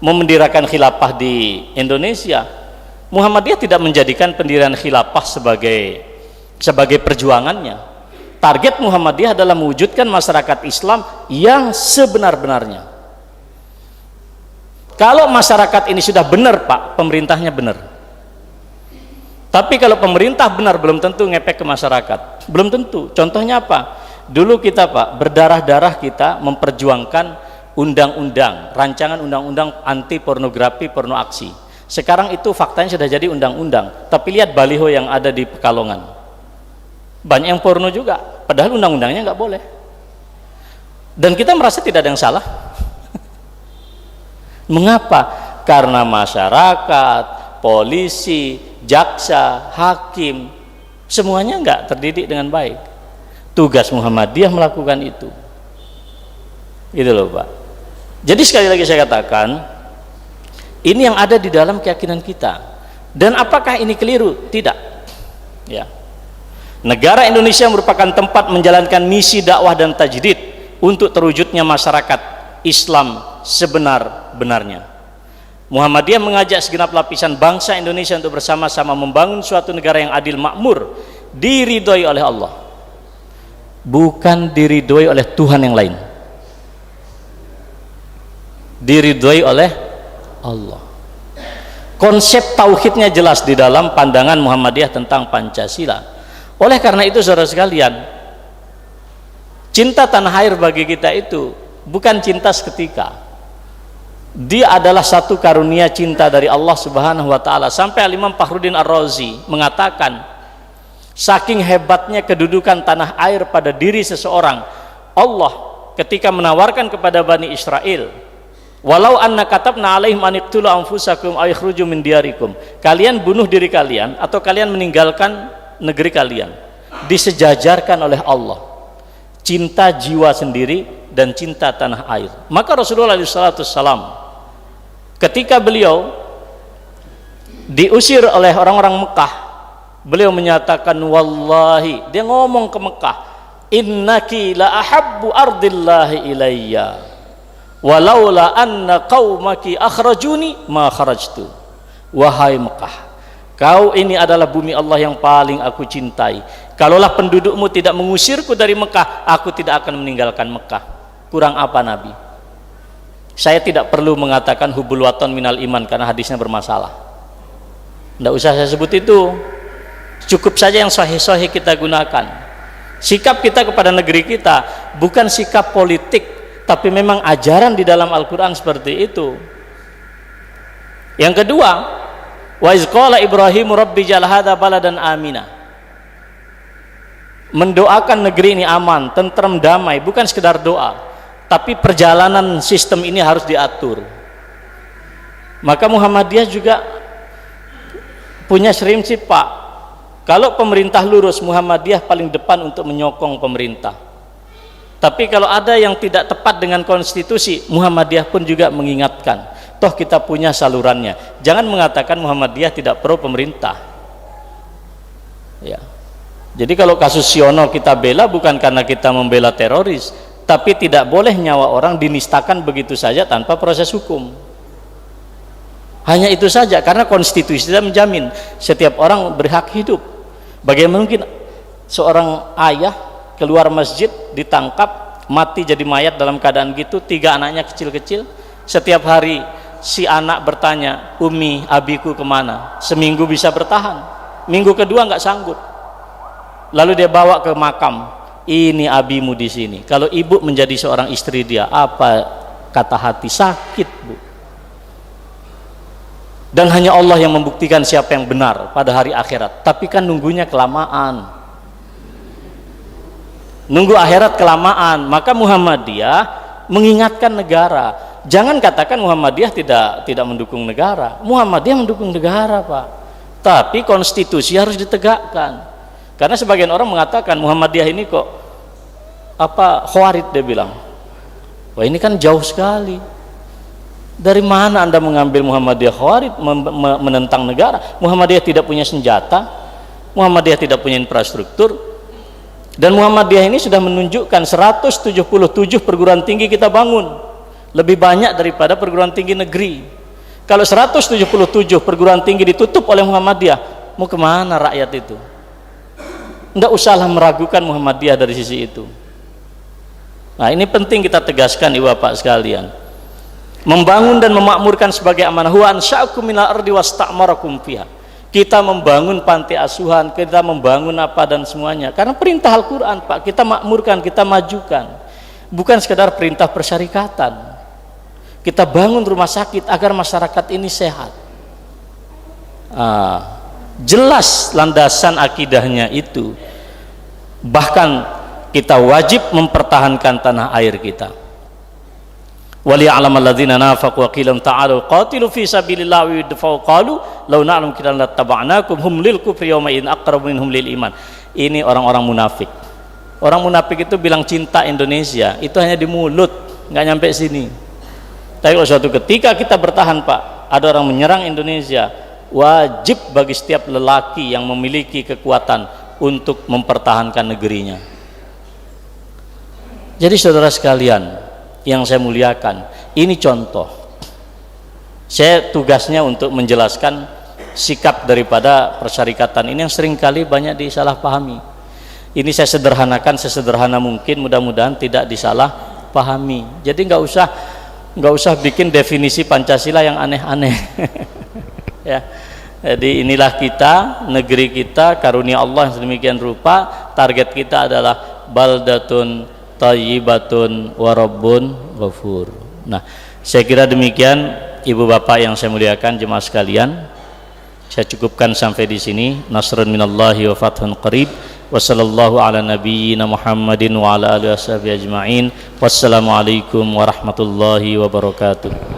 memendirikan khilafah di Indonesia. Muhammadiyah tidak menjadikan pendirian khilafah sebagai perjuangannya. Target Muhammadiyah adalah mewujudkan masyarakat Islam yang sebenar-benarnya. Kalau masyarakat ini sudah benar, Pak, pemerintahnya benar. Tapi kalau pemerintah benar, belum tentu ngepek ke masyarakat, belum tentu. Contohnya apa? Dulu kita, Pak, berdarah-darah kita memperjuangkan undang-undang, rancangan undang-undang anti pornografi, porno aksi. Sekarang itu faktanya sudah jadi undang-undang. Tapi lihat baliho yang ada di Pekalongan, banyak yang porno juga, padahal undang-undangnya nggak boleh. Dan kita merasa tidak ada yang salah. Mengapa? Karena masyarakat, polisi, jaksa, hakim, semuanya nggak terdidik dengan baik. Tugas Muhammadiyah melakukan itu. Gitu loh, Pak. Jadi sekali lagi saya katakan, ini yang ada di dalam keyakinan kita. Dan apakah ini keliru? Tidak. Ya. Negara Indonesia merupakan tempat menjalankan misi dakwah dan tajdid untuk terwujudnya masyarakat Islam sebenar-benarnya. Muhammadiyah mengajak segenap lapisan bangsa Indonesia untuk bersama-sama membangun suatu negara yang adil, makmur, diridhoi oleh Allah, bukan diridhoi oleh Tuhan yang lain, diridhoi oleh Allah. Konsep tauhidnya jelas di dalam pandangan Muhammadiyah tentang Pancasila. Oleh karena itu saudara sekalian, cinta tanah air bagi kita itu bukan cinta seketika. Dia adalah satu karunia cinta dari Allah Subhanahu wa taala. Sampai Imam Fakhruddin Ar-Razi mengatakan, saking hebatnya kedudukan tanah air pada diri seseorang, Allah ketika menawarkan kepada Bani Israel, walau anna katabna alaihim an iqtulu anfusakum aw ikhruju min diyarikum, kalian bunuh diri kalian atau kalian meninggalkan negeri kalian, disejajarkan oleh Allah cinta jiwa sendiri dan cinta tanah air. Maka Rasulullah SAW ketika beliau diusir oleh orang-orang Mekah, beliau menyatakan, wallahi, dia ngomong ke Mekah, innaki la ahabbu ardillahi ilayya walaula anna qaumaki akhrajuni ma kharajtu. Wahai Mekah, kau ini adalah bumi Allah yang paling aku cintai. Kalaulah pendudukmu tidak mengusirku dari Mekah, aku tidak akan meninggalkan Mekah. Kurang apa Nabi? Saya tidak perlu mengatakan hubul waton minal iman karena hadisnya bermasalah. Tidak usah saya sebut itu. Cukup saja yang sahih-sahih kita gunakan. Sikap kita kepada negeri kita bukan sikap politik, tapi memang ajaran di dalam Al-Quran seperti itu. Yang kedua, wa iz qala Ibrahim rabbi ja'al hadza baladan amina. Mendoakan negeri ini aman, tentrem, damai, bukan sekedar doa, tapi perjalanan sistem ini harus diatur. Maka Muhammadiyah juga punya prinsip, Pak, kalau pemerintah lurus, Muhammadiyah paling depan untuk menyokong pemerintah. Tapi kalau ada yang tidak tepat dengan konstitusi, Muhammadiyah pun juga mengingatkan, toh kita punya salurannya. Jangan mengatakan Muhammadiyah tidak pro pemerintah ya. Jadi kalau kasus Siono kita bela bukan karena kita membela teroris, tapi tidak boleh nyawa orang dinistakan begitu saja tanpa proses hukum. Hanya itu saja, karena konstitusi tidak menjamin setiap orang berhak hidup. Bagaimana mungkin seorang ayah keluar masjid ditangkap, mati jadi mayat dalam keadaan gitu, 3 anaknya kecil-kecil, setiap hari si anak bertanya, umi abiku kemana? Seminggu bisa bertahan, minggu kedua nggak sanggup, lalu dia bawa ke makam, ini abimu di sini. Kalau ibu menjadi seorang istri dia, apa kata hati? Sakit, Bu. Dan hanya Allah yang membuktikan siapa yang benar pada hari akhirat. Tapi kan nunggunya kelamaan, nunggu akhirat kelamaan. Maka Muhammadiyah mengingatkan negara. Jangan katakan Muhammadiyah tidak mendukung negara. Muhammadiyah mendukung negara, Pak, tapi konstitusi harus ditegakkan. Karena sebagian orang mengatakan Muhammadiyah ini kok khawarij, dia bilang, wah ini kan jauh sekali. Dari mana Anda mengambil Muhammadiyah khawarij, menentang negara? Muhammadiyah tidak punya senjata, Muhammadiyah tidak punya infrastruktur, dan Muhammadiyah ini sudah menunjukkan 177 perguruan tinggi kita bangun, lebih banyak daripada perguruan tinggi negeri. Kalau 177 perguruan tinggi ditutup oleh Muhammadiyah, mau kemana rakyat itu? Tidak usahlah meragukan Muhammadiyah dari sisi itu. Nah, ini penting kita tegaskan, Ibu Bapak sekalian. Membangun dan memakmurkan sebagai amanah. Wa ansya'akum minal ardi wasta'marakum fiha. Kita membangun panti asuhan, kita membangun apa dan semuanya karena perintah Al-Qur'an, Pak. Kita makmurkan, kita majukan. Bukan sekedar perintah persyarikatan. Kita bangun rumah sakit agar masyarakat ini sehat. Jelas landasan akidahnya itu. Bahkan kita wajib mempertahankan tanah air kita. Waliya'lamal ladzina nafaqu wa qila ta'alu qatilu fi sabilillah wa yudfa'u qalu law na'lamu kiran lattaba'nakum hum lil kufri yawma in aqrabu minhum lil iman. Ini orang-orang munafik. Orang munafik itu bilang cinta Indonesia itu hanya di mulut, nggak nyampe sini. Tapi kalau suatu ketika kita bertahan, Pak, ada orang menyerang Indonesia, wajib bagi setiap lelaki yang memiliki kekuatan untuk mempertahankan negerinya. Jadi saudara sekalian yang saya muliakan, ini contoh. Saya tugasnya untuk menjelaskan sikap daripada persyarikatan ini yang seringkali banyak disalahpahami. Ini saya sederhanakan sesederhana mungkin, mudah-mudahan tidak disalahpahami. Jadi nggak usah bikin definisi Pancasila yang aneh-aneh. Ya. Jadi inilah kita, negeri kita, karunia Allah yang sedemikian rupa. Target kita adalah baldatun thayyibatun wa rabbun ghafur. Nah, saya kira demikian Ibu Bapak yang saya muliakan, jemaah sekalian. Saya cukupkan sampai di sini. Nasrun minallahi wa fathun qarib. Wa sallallahu ala nabiyyina Muhammadin wa ala alihi washabihi ajma'in. Wassalamualaikum warahmatullahi wabarakatuh.